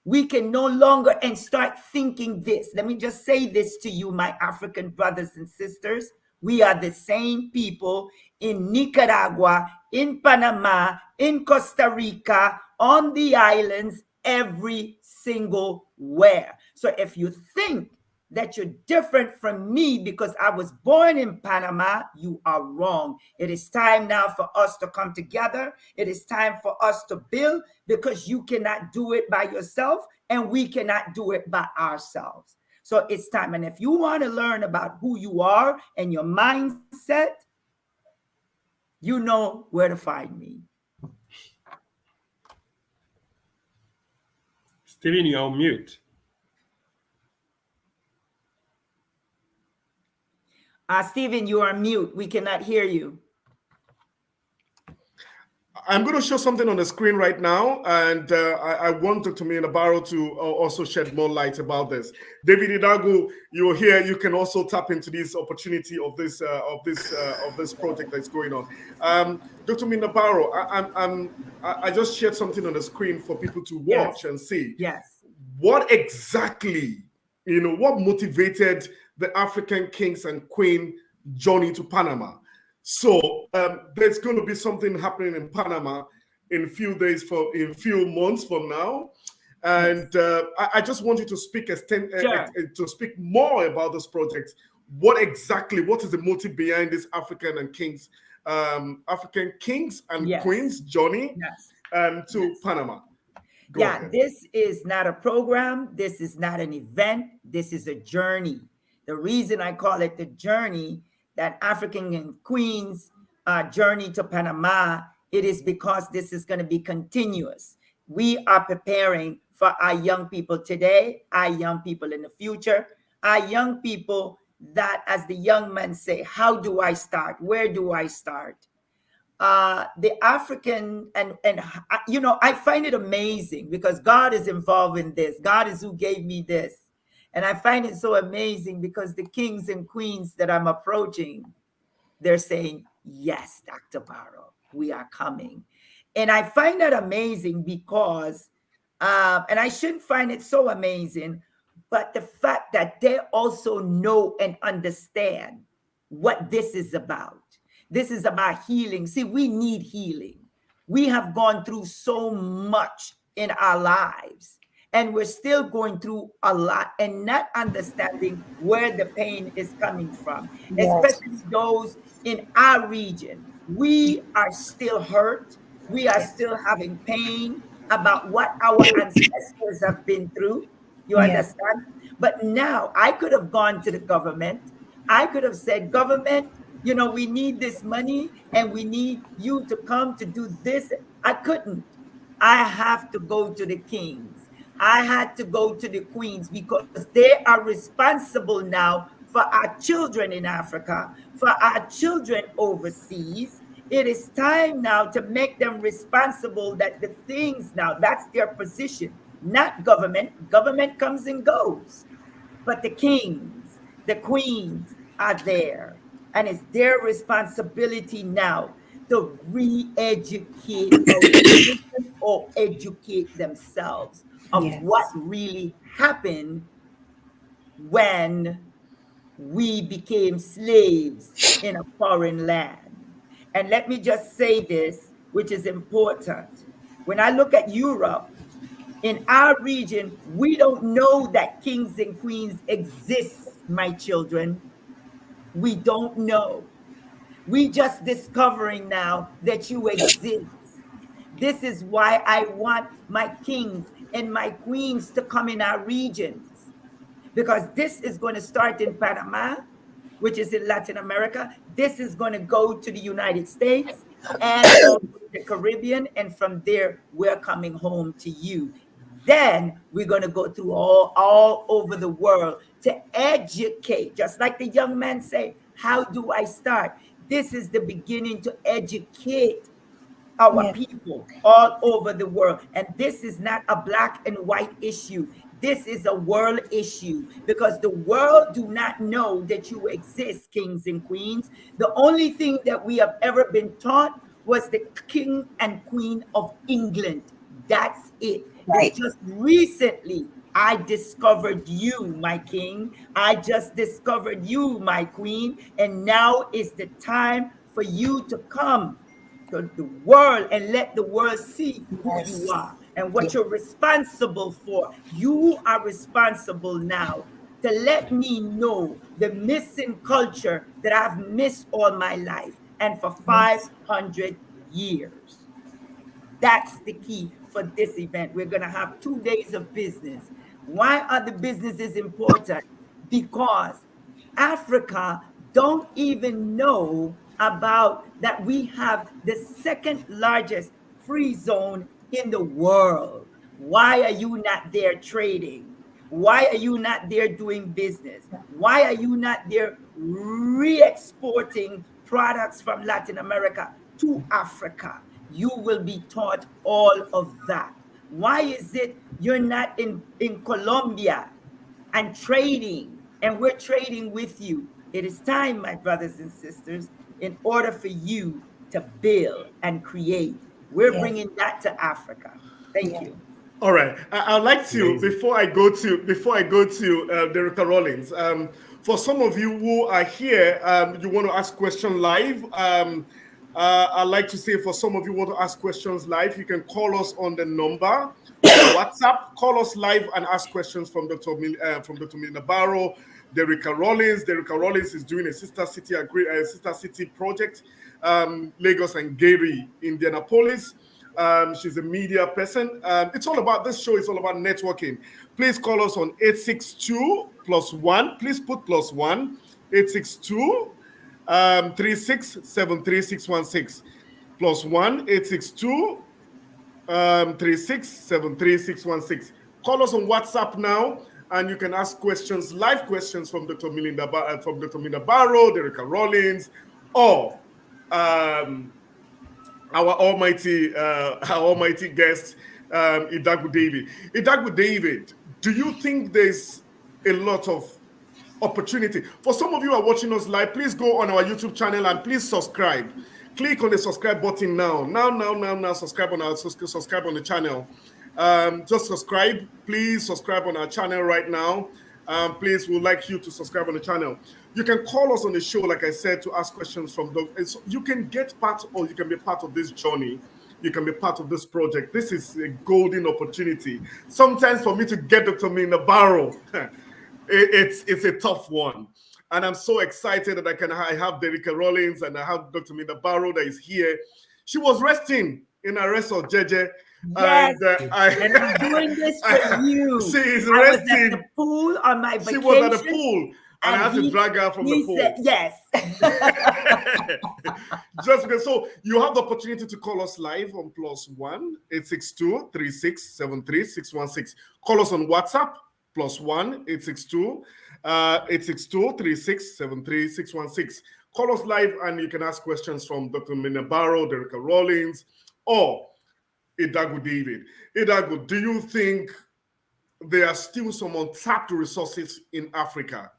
We can no longer and start thinking this. Let me just say this to you, my African brothers and sisters. We are the same people in Nicaragua, in Panama, in Costa Rica, on the islands, every single where. So if you think that you're different from me because I was born in Panama, you are wrong. It is time now for us to come together. It is time for us to build, because you cannot do it by yourself and we cannot do it by ourselves. So it's time. And if you want to learn about who you are and your mindset, you know where to find me. Stephen, you're on mute. Stephen, you are mute. We cannot hear you. I'm going to show something on the screen right now, and I want Dr.Melinda Barrow to also shed more light about this. David Idagu, you're here. You can also tap into this opportunity of this project that's going on. Dr.Melinda Barrow, I just shared something on the screen for people to watch and see. Yes. What exactly, what motivated the African kings and queen journey to Panama? So there's going to be something happening in Panama in a few months from now, and I just want you to speak to speak more about this project. What is the motive behind this African kings and queens journey to Panama? Go ahead. This is not a program. This is not an event. This is a journey. The reason I call it the journey, that African and Queens journey to Panama, it is because this is going to be continuous. We are preparing for our young people today, our young people in the future, our young people that, as the young men say, how do I start? Where do I start? The African, and I find it amazing because God is involved in this. God is who gave me this. And I find it so amazing because the kings and queens that I'm approaching, they're saying, yes, Dr. Barrow, we are coming. And I find that amazing because, and I shouldn't find it so amazing, but the fact that they also know and understand what this is about. This is about healing. See, we need healing. We have gone through so much in our lives. And we're still going through a lot and not understanding where the pain is coming from, especially those in our region. We are still hurt. We are still having pain about what our ancestors have been through. You understand? But now I could have gone to the government. I could have said, government, we need this money and we need you to come to do this. I couldn't. I have to go to the kings. I had to go to the queens because they are responsible now for our children in Africa, for our children overseas. It is time now to make them responsible that the things now, that's their position, not government. Government comes and goes, but the kings, the queens are there. And it's their responsibility now to re-educate our children or educate themselves of what really happened when we became slaves in a foreign land. And let me just say this, which is important. When I look at Europe, in our region, we don't know that kings and queens exist, my children. We don't know. We just discovering now that you exist. This is why I want my kings and my queens to come in our regions, because this is going to start in Panama, which is in Latin America. This is going to go to the United States and also the Caribbean. And from there, we're coming home to you. Then we're going to go through all over the world to educate. Just like the young man say, how do I start? This is the beginning to educate our people all over the world. And this is not a black and white issue. This is a world issue, because the world do not know that you exist, kings and queens. The only thing that we have ever been taught was the king and queen of England. That's it. Right. It's just recently I discovered you, my king. I just discovered you, my queen. And now is the time for you to come to the world and let the world see who you are and what you're responsible for. You are responsible now to let me know the missing culture that I've missed all my life and for 500 years. That's the key for this event. We're going to have 2 days of business. Why are the businesses important? Because Africa don't even know about that we have the second largest free zone in the world. Why are you not there trading? Why are you not there doing business? Why are you not there re-exporting products from Latin America to Africa? You will be taught all of that. Why is it you're not in Colombia and trading, and we're trading with you? It is time, my brothers and sisters, in order for you to build and create. We're bringing that to Africa. Thank you. All right. I'd like to, before I go to Derreka Rollins, for some of you who are here, you want to ask questions live. I'd like to say, for some of you who want to ask questions live, you can call us on the number WhatsApp. Call us live and ask questions from Dr. Melinda Barrow, Derreka Rollins. Derreka Rollins is doing a sister city project, Lagos and Gary, Indianapolis. She's a media person. It's all about, this show is all about networking. Please call us on 862+1. Please put +1 862 3673 +1 862 3673 Call us on WhatsApp now, and you can ask questions, live questions from Dr. Melinda Barrow, Derreka Rollins, or our almighty guest, Idagu David. Idagu David, do you think there's a lot of opportunity? For some of you who are watching us live, please go on our YouTube channel and please subscribe. Click on the subscribe button now. Subscribe on the channel. Just subscribe. Please subscribe on our channel right now. Please, we'd like you to subscribe on the channel. You can call us on the show, like I said, to ask questions from you can get part, or you can be part of this journey you can be part of this project. This is a golden opportunity. Sometimes for me to get Dr.Melinda Barrow, it's a tough one. And I'm so excited that I have Derreka Rollins and I have Dr.Melinda Barrow that is here. She was resting in a resort, JJ. Yes, and I'm doing this for you. She is resting. I was resting. at the pool on my vacation. She was at the pool. And I had to drag her from the pool. Said, yes. Just because. So you have the opportunity to call us live on +1 862 3673 616. Call us on WhatsApp +1 862 862 3673 616. Call us live and you can ask questions from Dr.Melinda Barrow, Derreka Rollins, or Idagu David. Idagu, do you think there are still some untapped resources in Africa?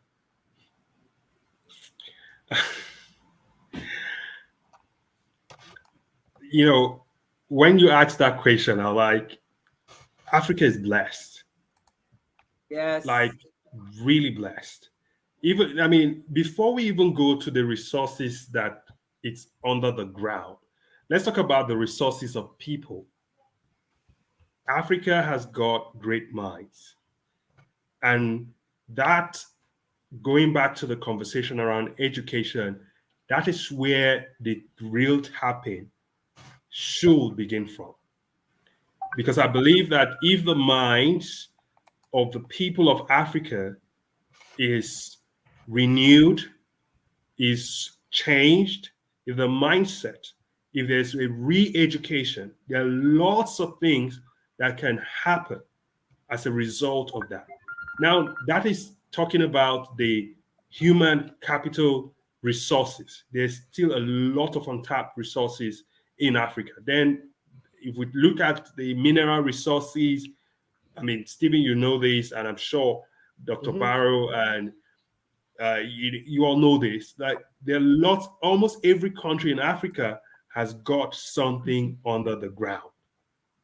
You know, when you ask that question, I'm like, Africa is blessed. Yes. Like, really blessed. Even, I mean, before we even go to the resources that it's under the ground, let's talk about the resources of people. Africa has got great minds. And that, going back to the conversation around education, that is where the real tapping should begin from. Because I believe that if the minds of the people of Africa is renewed, is changed, if the mindset, if there's a re-education, there are lots of things that can happen as a result of that. Now, that is talking about the human capital resources. There's still a lot of untapped resources in Africa. Then if we look at the mineral resources, I mean, Stephen, you know this, and I'm sure Dr. Barrow and you all know this, that there are lots, almost every country in Africa has got something under the ground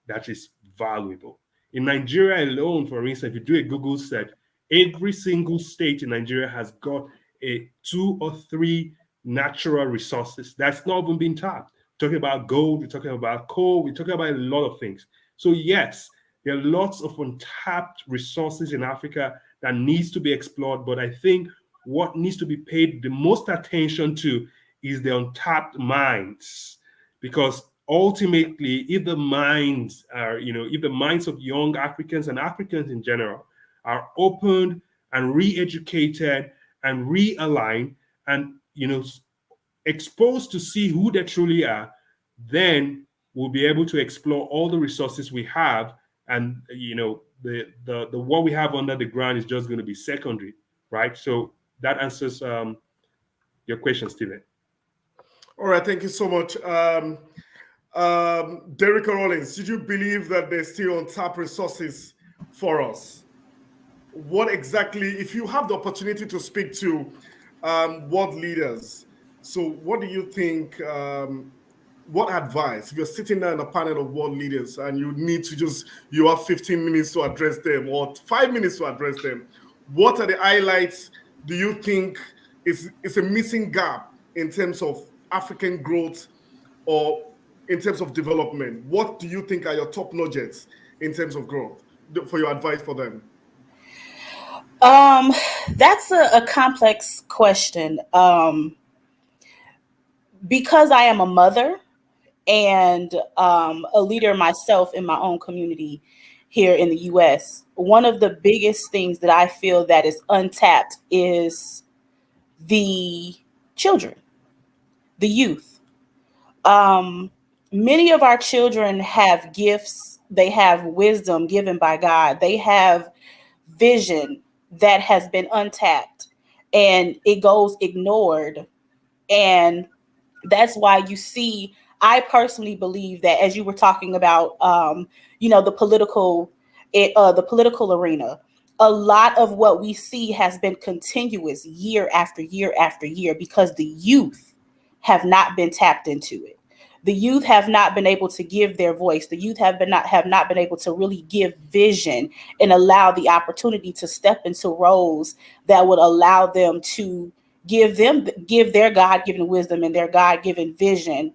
that is valuable. In Nigeria alone, for instance, if you do a Google search, every single state in Nigeria has got 2 or 3 natural resources that's not even been tapped. We're talking about gold, we're talking about coal, we're talking about a lot of things. So yes, there are lots of untapped resources in Africa that needs to be explored, but I think what needs to be paid the most attention to is the untapped minds, because ultimately, if the minds are, if the minds of young Africans and Africans in general are opened and re-educated and realigned and, exposed to see who they truly are, then we'll be able to explore all the resources we have. And, the what we have under the ground is just going to be secondary, right? So that answers your question, Stephen. All right, thank you so much. Derreka Rollins, did you believe that there's still untapped resources for us? What exactly, if you have the opportunity to speak to world leaders, so what do you think, what advice, if you're sitting there in a panel of world leaders and you have 15 minutes to address them or 5 minutes to address them, what are the highlights do you think is a missing gap in terms of African growth or in terms of development? What do you think are your top nuggets in terms of growth for your advice for them? That's a complex question. Because I am a mother and a leader myself in my own community here in the US, one of the biggest things that I feel that is untapped is the children, the youth. Many of our children have gifts, they have wisdom given by God, they have vision that has been untapped and it goes ignored. And that's why you see, I personally believe that, as you were talking about, the political arena, a lot of what we see has been continuous year after year after year because the youth have not been tapped into it. The youth have not been able to give their voice. The youth have not been able to really give vision and allow the opportunity to step into roles that would allow them to give their God-given wisdom and their God-given vision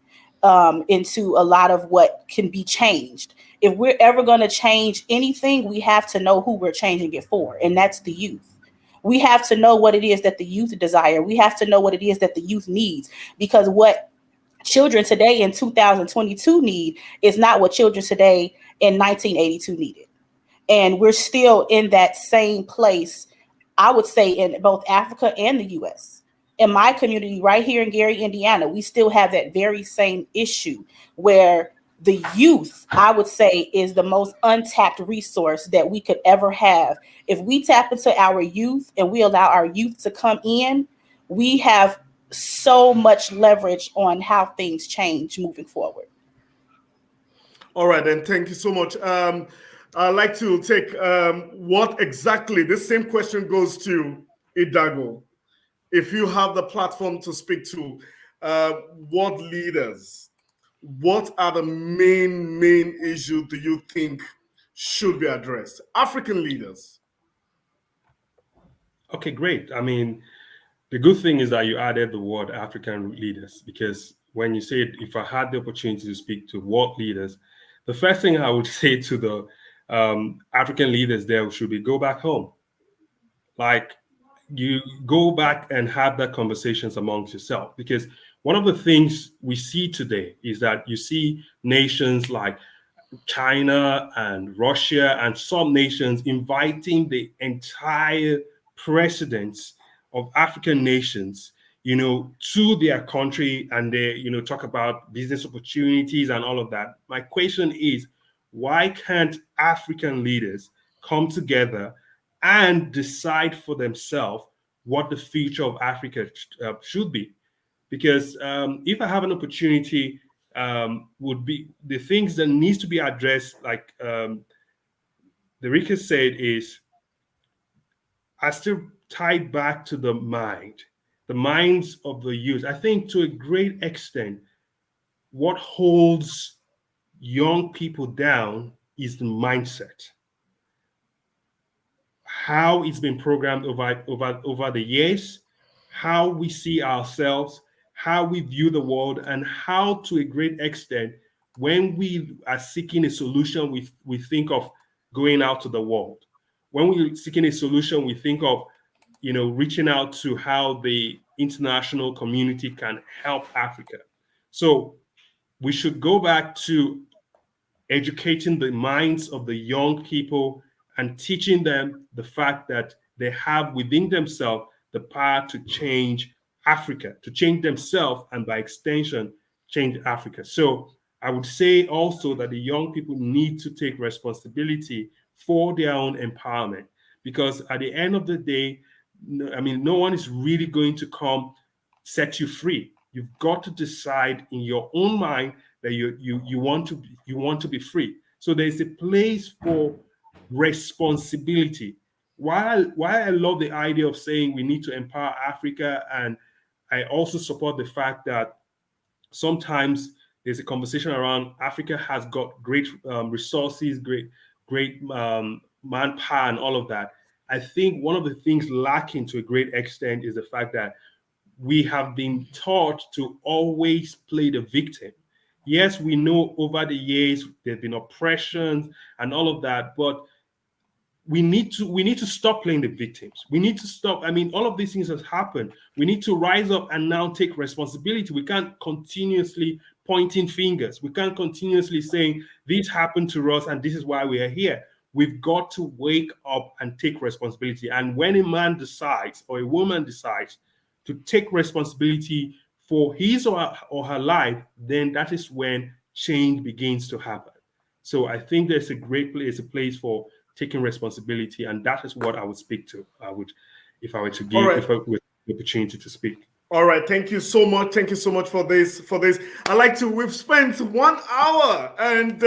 into a lot of what can be changed. If we're ever going to change anything, we have to know who we're changing it for, and that's the youth. We have to know what it is that the youth desire. We have to know what it is that the youth needs, because what children today in 2022 need is not what children today in 1982 needed. And we're still in that same place, I would say, in both Africa and the US. In my community right here in Gary, Indiana, we still have that very same issue where the youth, I would say, is the most untapped resource that we could ever have. If we tap into our youth and we allow our youth to come in, we have so much leverage on how things change moving forward. All right, then. Thank you so much. I'd like to take what exactly, this same question goes to Idagu. If you have the platform to speak to world leaders, what are the main issues do you think should be addressed? African leaders. Okay, great. I mean, the good thing is that you added the word African leaders, because when you said, if I had the opportunity to speak to world leaders, the first thing I would say to the African leaders there should be go back home. Like, you go back and have that conversations amongst yourself, because one of the things we see today is that you see nations like China and Russia and some nations inviting the entire presidents of African nations, to their country, and they, talk about business opportunities and all of that. My question is, why can't African leaders come together and decide for themselves what the future of Africa should be? Because if I have an opportunity, would be the things that needs to be addressed, like Derreka said, is I still tied back to the minds of the youth. I think to a great extent, what holds young people down is the mindset. How it's been programmed over the years, how we see ourselves, how we view the world, and how, to a great extent, when we are seeking a solution, we think of going out to the world. When we're seeking a solution, we think of, reaching out to how the international community can help Africa. So we should go back to educating the minds of the young people and teaching them the fact that they have within themselves the power to change Africa, to change themselves, and by extension, change Africa. So I would say also that the young people need to take responsibility for their own empowerment, because at the end of the day, no one is really going to come set you free. You've got to decide in your own mind that you want to be free. So there's a place for responsibility. Why I love the idea of saying we need to empower Africa, and I also support the fact that sometimes there's a conversation around Africa has got great resources, great manpower, and all of that. I think one of the things lacking to a great extent is the fact that we have been taught to always play the victim. Yes, we know over the years there's been oppressions and all of that, but we need to stop playing the victims. We need to stop. All of these things has happened. We need to rise up and now take responsibility. We can't continuously pointing fingers. We can't continuously saying this happened to us and this is why we are here. We've got to wake up and take responsibility. And when a man decides or a woman decides to take responsibility for his or her life, then that is when change begins to happen. So I think there's a place for taking responsibility, and that is what I would speak to. If I were to give the opportunity to speak. All right, thank you so much. Thank you so much for this. We've spent 1 hour, and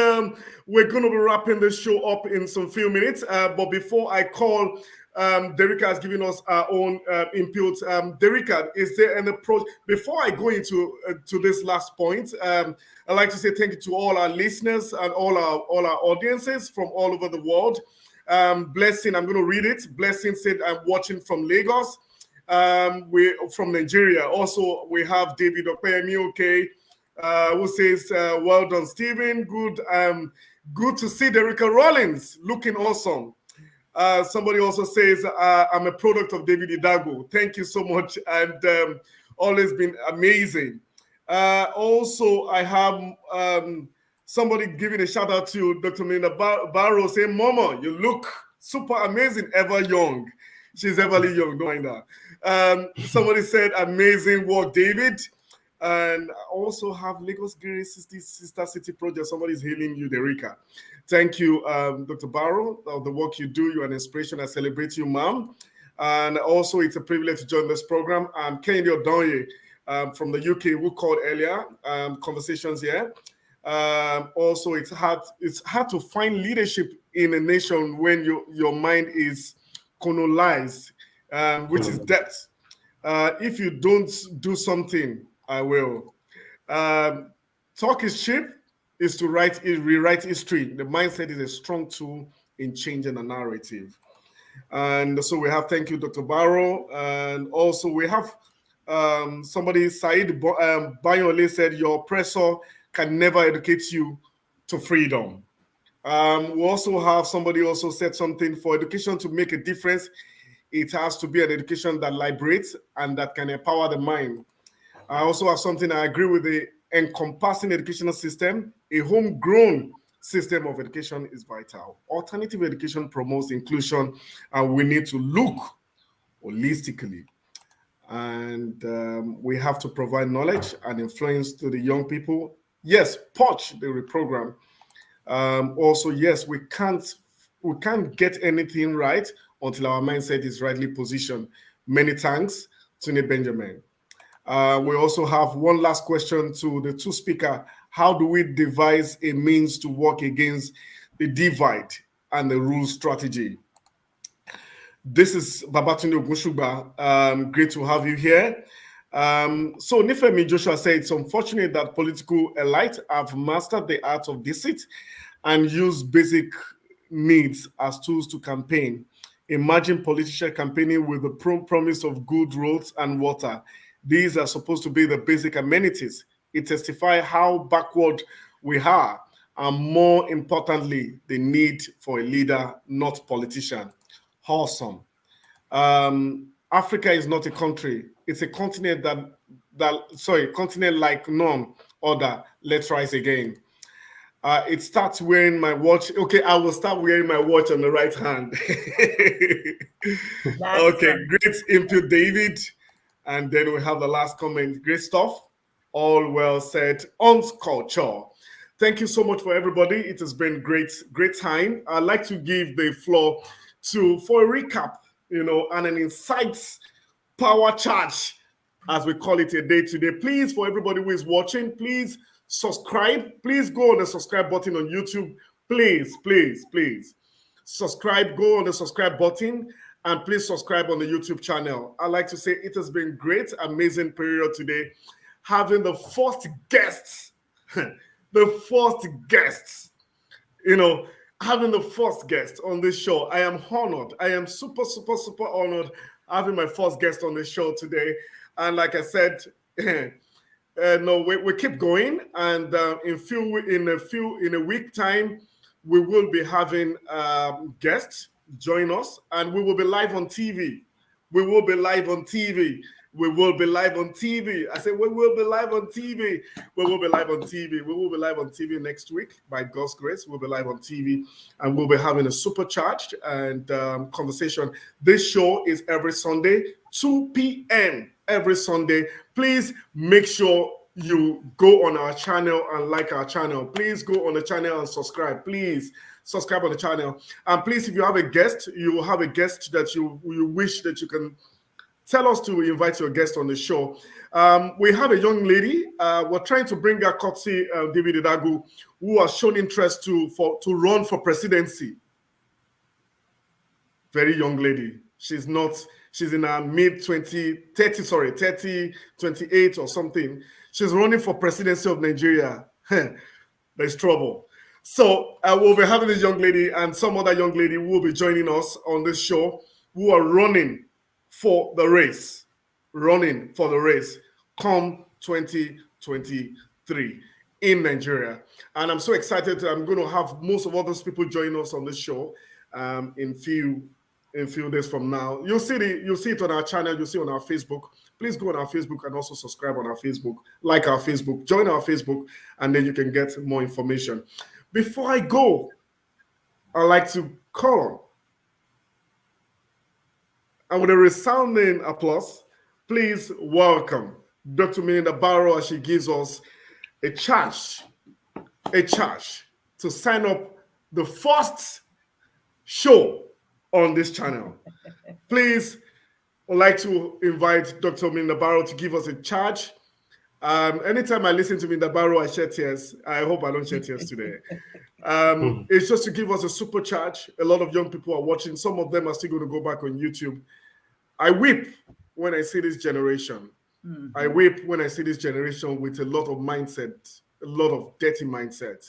we're going to be wrapping this show up in some few minutes. But before I call, Derreka has given us our own input. Derreka, is there an approach? Before I go into to this last point, I'd like to say thank you to all our listeners and all our audiences from all over the world. Blessing, I'm going to read it. Blessing said, I'm watching from Lagos. We're from Nigeria. Also, we have David Okpeyemi, okay. who says, well done, Stephen. Good to see Derreka Rollins looking awesome. Somebody also says, I'm a product of David Idagu. Thank you so much. And always been amazing. Also, I have somebody giving a shout out to Dr. Melinda Barrow saying, Mama, you look super amazing, ever young. She's everly young, don't mind her. Somebody said, amazing work, David. And I also have Lagos Giri Sister City Project. Somebody's hailing you, Derreka. Thank you, Dr. Barrow, the work you do. You're an inspiration. I celebrate you, ma'am. And also, it's a privilege to join this program. I'm Kennedy Odonye from the UK, who called earlier, conversations here. Also, it's hard to find leadership in a nation when your mind is colonized, which is depth. If you don't do something, I will. Talk is cheap, is to rewrite history. The mindset is a strong tool in changing a narrative. And so we have, thank you, Dr. Barrow. And also we have somebody, Said Bayole said, your oppressor can never educate you to freedom. We also have somebody also said something, for education to make a difference, it has to be an education that liberates and that can empower the mind. I also have something I agree with, the encompassing educational system. A homegrown system of education is vital. Alternative education promotes inclusion, and we need to look holistically. And we have to provide knowledge and influence to the young people. Yes, POCH, the reprogram. Also, yes, we can't get anything right until our mindset is rightly positioned. Many thanks, Tune Benjamin. We also have one last question to the two speakers. How do we devise a means to work against the divide and the rule strategy? This is Babatunde Ogunrotimi. Great to have you here. So Nifemi Joshua said, it's unfortunate that political elites have mastered the art of deceit and use basic needs as tools to campaign. Imagine politicians campaigning with the promise of good roads and water. These are supposed to be the basic amenities. It testifies how backward we are, and more importantly, the need for a leader, not politician. Awesome. Africa is not a country. It's a continent continent like none other. Let's rise again. It starts wearing my watch. Okay, I will start wearing my watch on the right hand. Okay, great input, David. And then we have the last comment. Great stuff. All well said on culture. Thank you so much for everybody. It has been great time. I'd like to give the floor for a recap, and an insights power charge, as we call it a day today. Please, for everybody who is watching, please subscribe. Please go on the subscribe button on YouTube. Please, please, please. Subscribe, go on the subscribe button, and please subscribe on the YouTube channel. I'd like to say it has been great, amazing period today. Having the first guests, having the first guest on this show. I am honored. I am super, super, super honored having my first guest on the show today. And like I said, we keep going. And in a week time, we will be having guests join us, and we will be live on TV. We will be live on TV. We will be live on TV. I said, we will be live on TV. We will be live on TV. We will be live on TV next week. By God's grace, we'll be live on TV, and we'll be having a supercharged and conversation. This show is every Sunday, 2 p.m. every Sunday. Please make sure you go on our channel and like our channel. Please go on the channel and subscribe. Please subscribe on the channel. And please, if you have a guest, you have a guest that you wish that you can tell us to invite your guest on the show. We have a young lady. We're trying to bring her courtesy David Idagu, who has shown interest to run for presidency. Very young lady. She's in her mid 28 or something. She's running for presidency of Nigeria. There's trouble. So we'll be having this young lady and some other young lady who will be joining us on this show, who are running for the race come 2023. 3 in Nigeria. And I'm so excited. I'm going to have most of all those people join us on this show in few days from now. You'll see it on our channel. You'll see it on our Facebook. Please go on our Facebook and also subscribe on our Facebook, like our Facebook, join our Facebook, and then you can get more information. Before I go, I'd like to call and with a resounding applause, please welcome Dr. Melinda Barrow as she gives us a charge to sign up the first show on this channel. Please, I'd like to invite Dr. Melinda Barrow to give us a charge. Anytime I listen to Melinda Barrow, I shed tears. I hope I don't shed tears today. It's just to give us a super charge. A lot of young people are watching. Some of them are still going to go back on YouTube. I weep when I see this generation. I weep when I see this generation with a lot of mindset, a lot of dirty mindset.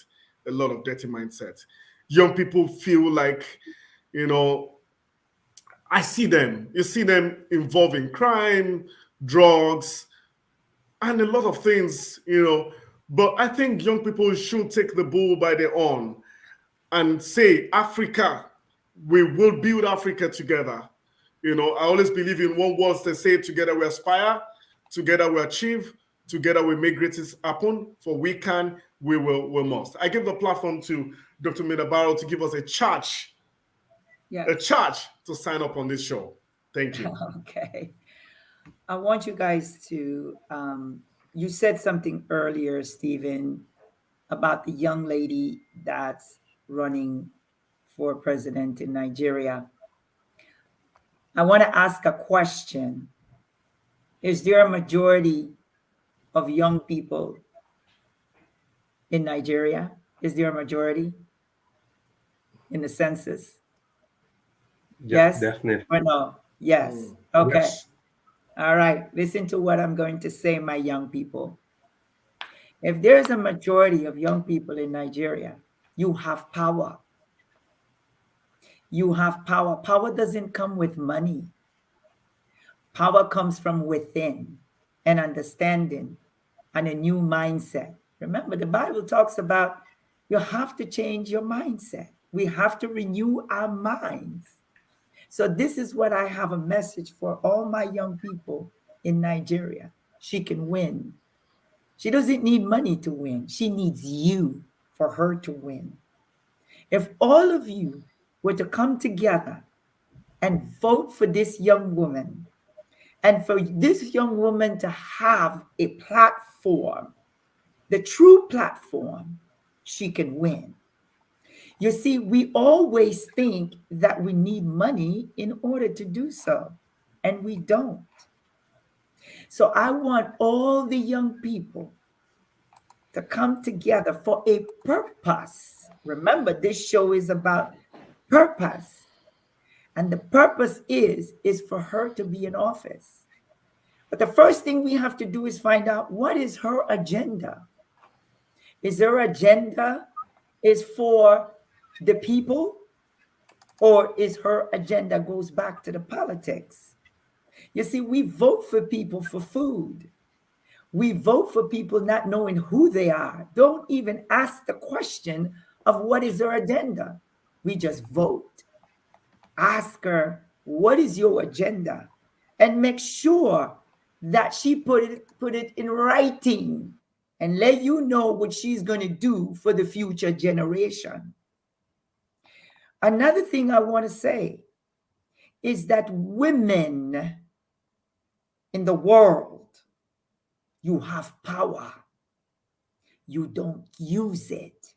Young people feel like, I see them. You see them involved in crime, drugs, and a lot of things, But I think young people should take the bull by the horn and say, Africa, we will build Africa together. I always believe in one word they say, together we aspire, together we achieve, together we make greatness happen, for we can, we will, we must. I give the platform to Dr. Melinda Barrow to give us a charge to sign up on this show. Thank you. Okay. I want you guys to, you said something earlier, Stephen, about the young lady that's running for president in Nigeria. I want to ask a question. Is there a majority of young people in Nigeria? Is there a majority in the census? Yes? Definitely. Or no? Yes. Okay. Yes. All right. Listen to what I'm going to say, my young people. If there's a majority of young people in Nigeria, you have power. You have power. Power doesn't come with money. Power comes from within, an understanding and a new mindset. Remember, the Bible talks about you have to change your mindset. We have to renew our minds. So this is what I have a message for all my young people in Nigeria. She can win. She doesn't need money to win. She needs you for her to win. If all of you were to come together and vote for this young woman, and for this young woman to have a platform, the true platform, she can win. You see, we always think that we need money in order to do so, and we don't. So I want all the young people to come together for a purpose. Remember, this show is about purpose. And the purpose is for her to be in office. But the first thing we have to do is find out, what is her agenda? Is her agenda is for the people, or is her agenda goes back to the politics? You see, we vote for people for food. We vote for people not knowing who they are. Don't even ask the question of what is their agenda. We just vote. Ask her, what is your agenda? And make sure that she put it in writing and let you know what she's going to do for the future generation. Another thing I want to say is that women in the world, you have power. You don't use it.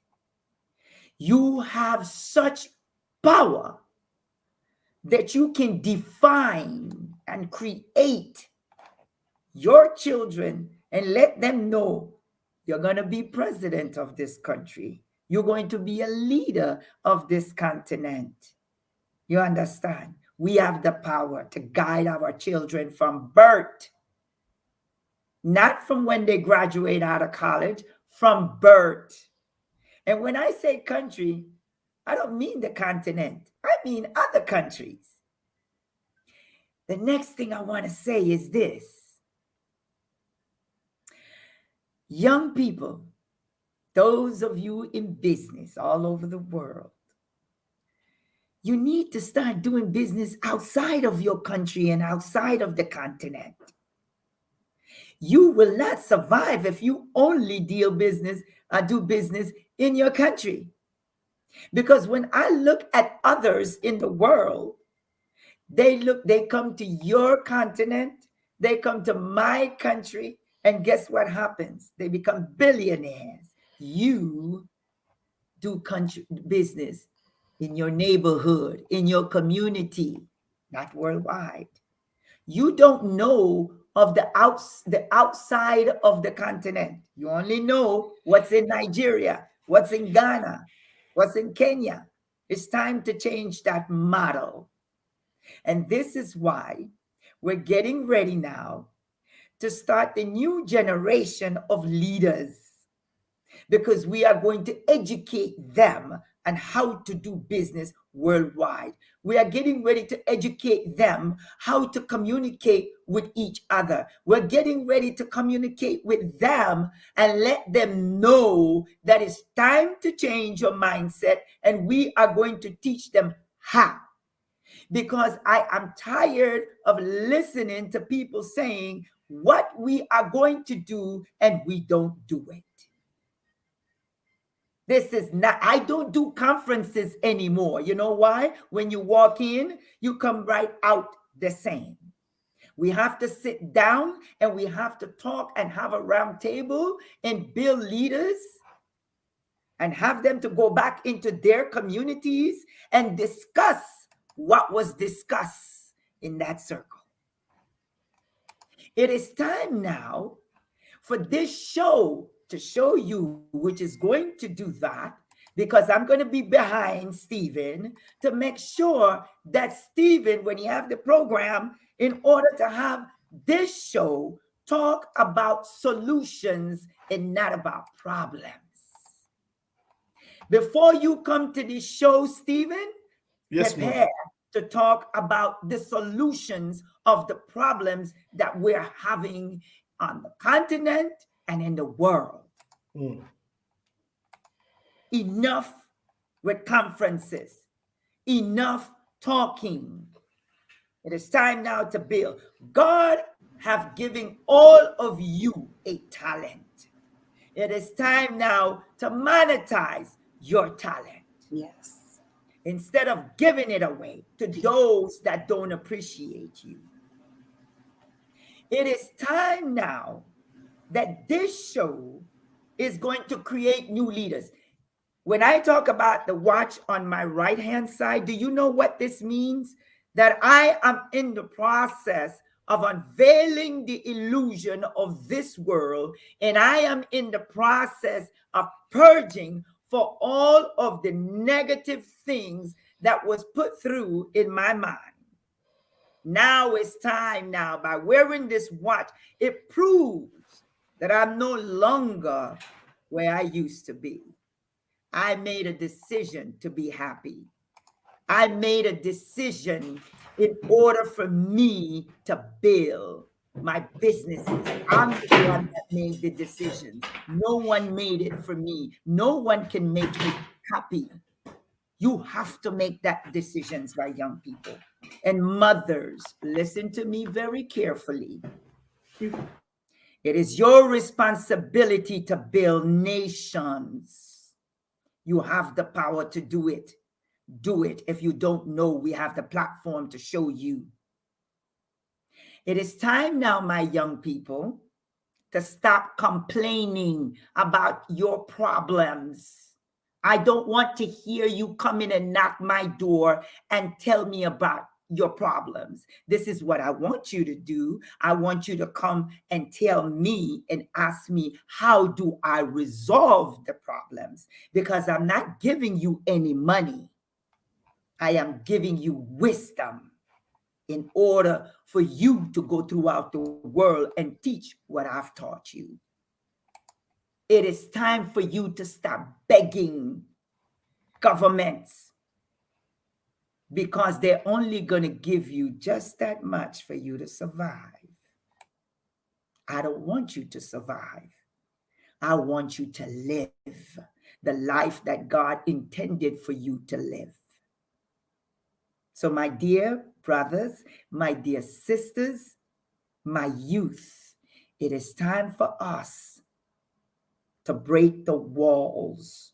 You have such power that you can define and create your children and let them know you're going to be president of this country. You're going to be a leader of this continent. You understand? We have the power to guide our children from birth, not from when they graduate out of college, from birth. And when I say country, I don't mean the continent. I mean other countries. The next thing I want to say is this. Young people, those of you in business all over the world, you need to start doing business outside of your country and outside of the continent. You will not survive if you only do business in your country. Because when I look at others in the world, they come to your continent, they come to my country, and guess what happens? They become billionaires. You do country business in your neighborhood, in your community, not worldwide. You don't know of the outside of the continent. You only know what's in Nigeria, what's in Ghana, what's in Kenya. It's time to change that model. And this is why we're getting ready now to start the new generation of leaders, because we are going to educate them on how to do business worldwide. We are getting ready to educate them how to communicate with each other. We're getting ready to communicate with them and let them know that it's time to change your mindset, and we are going to teach them how. Because I am tired of listening to people saying what we are going to do and we don't do it. This is not, I don't do conferences anymore. You know why? When you walk in, you come right out the same. We have to sit down and we have to talk and have a round table and build leaders and have them to go back into their communities and discuss what was discussed in that circle. It is time now for this show to show you, which is going to do that, because I'm going to be behind Stephen to make sure that Stephen, when he have the program, in order to have this show talk about solutions and not about problems. Before you come to this show, Stephen, prepare to talk about the solutions of the problems that we're having on the continent and in the world. Enough with conferences. Enough talking. It is time now to build. God have given all of you a talent. It is time now to monetize your talent. Yes. Instead of giving it away to those that don't appreciate you. It is time now that this show is going to create new leaders. When I talk about the watch on my right-hand side, do you know what this means? That I am in the process of unveiling the illusion of this world, and I am in the process of purging for all of the negative things that was put through in my mind. Now it's time now, by wearing this watch, it proves that I'm no longer where I used to be. I made a decision to be happy. I made a decision in order for me to build my businesses. I'm the one that made the decisions. No one made it for me. No one can make me happy. You have to make that decisions, by young people. And mothers, listen to me very carefully. It is your responsibility to build nations. You have the power to do it. Do it. If you don't know, we have the platform to show you. It is time now, my young people, to stop complaining about your problems. I don't want to hear you come in and knock my door and tell me about your problems. This is what I want you to do. I want you to come and tell me and ask me, how do I resolve the problems? Because I'm not giving you any money. I am giving you wisdom in order for you to go throughout the world and teach what I've taught you. It is time for you to stop begging governments, because they're only going to give you just that much for you to survive. I don't want you to survive. I want you to live the life that God intended for you to live. So, my dear brothers, my dear sisters, my youth, it is time for us to break the walls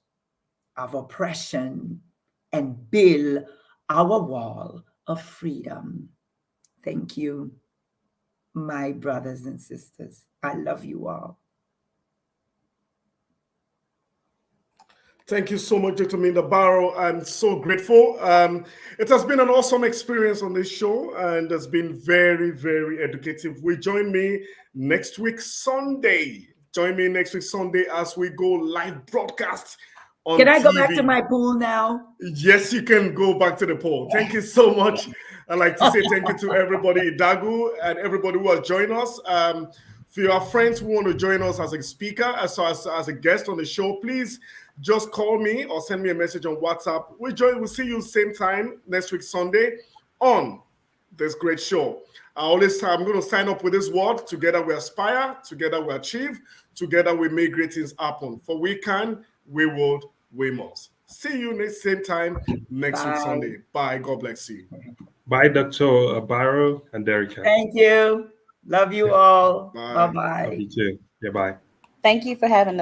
of oppression and build our wall of freedom. Thank you, my brothers and sisters. I love you all. Thank you so much, Dr. Melinda Barrow. I'm so grateful. It has been an awesome experience on this show, and it's been very, very educative. Join me next week, Sunday. Join me next week, Sunday, as we go live broadcast on Can I go TV. back to my pool now? Yes, you can go back to the pool. Thank you so much. I'd like to say thank you to everybody, Idagu, and everybody who has joined us. For your friends who want to join us as a speaker, as a guest on the show, please just call me or send me a message on WhatsApp. We'll see you same time next week, Sunday, on this great show. I'm going to sign up with this word: together we aspire, together we achieve, together we make great things happen. For we can, we would, we must. See you next same time next week, Sunday. Bye. God bless you. Bye, Dr. Barrow and Derreka. Thank you. Love you all. Bye. Bye-bye. Love you too. Yeah, bye. Thank you for having us.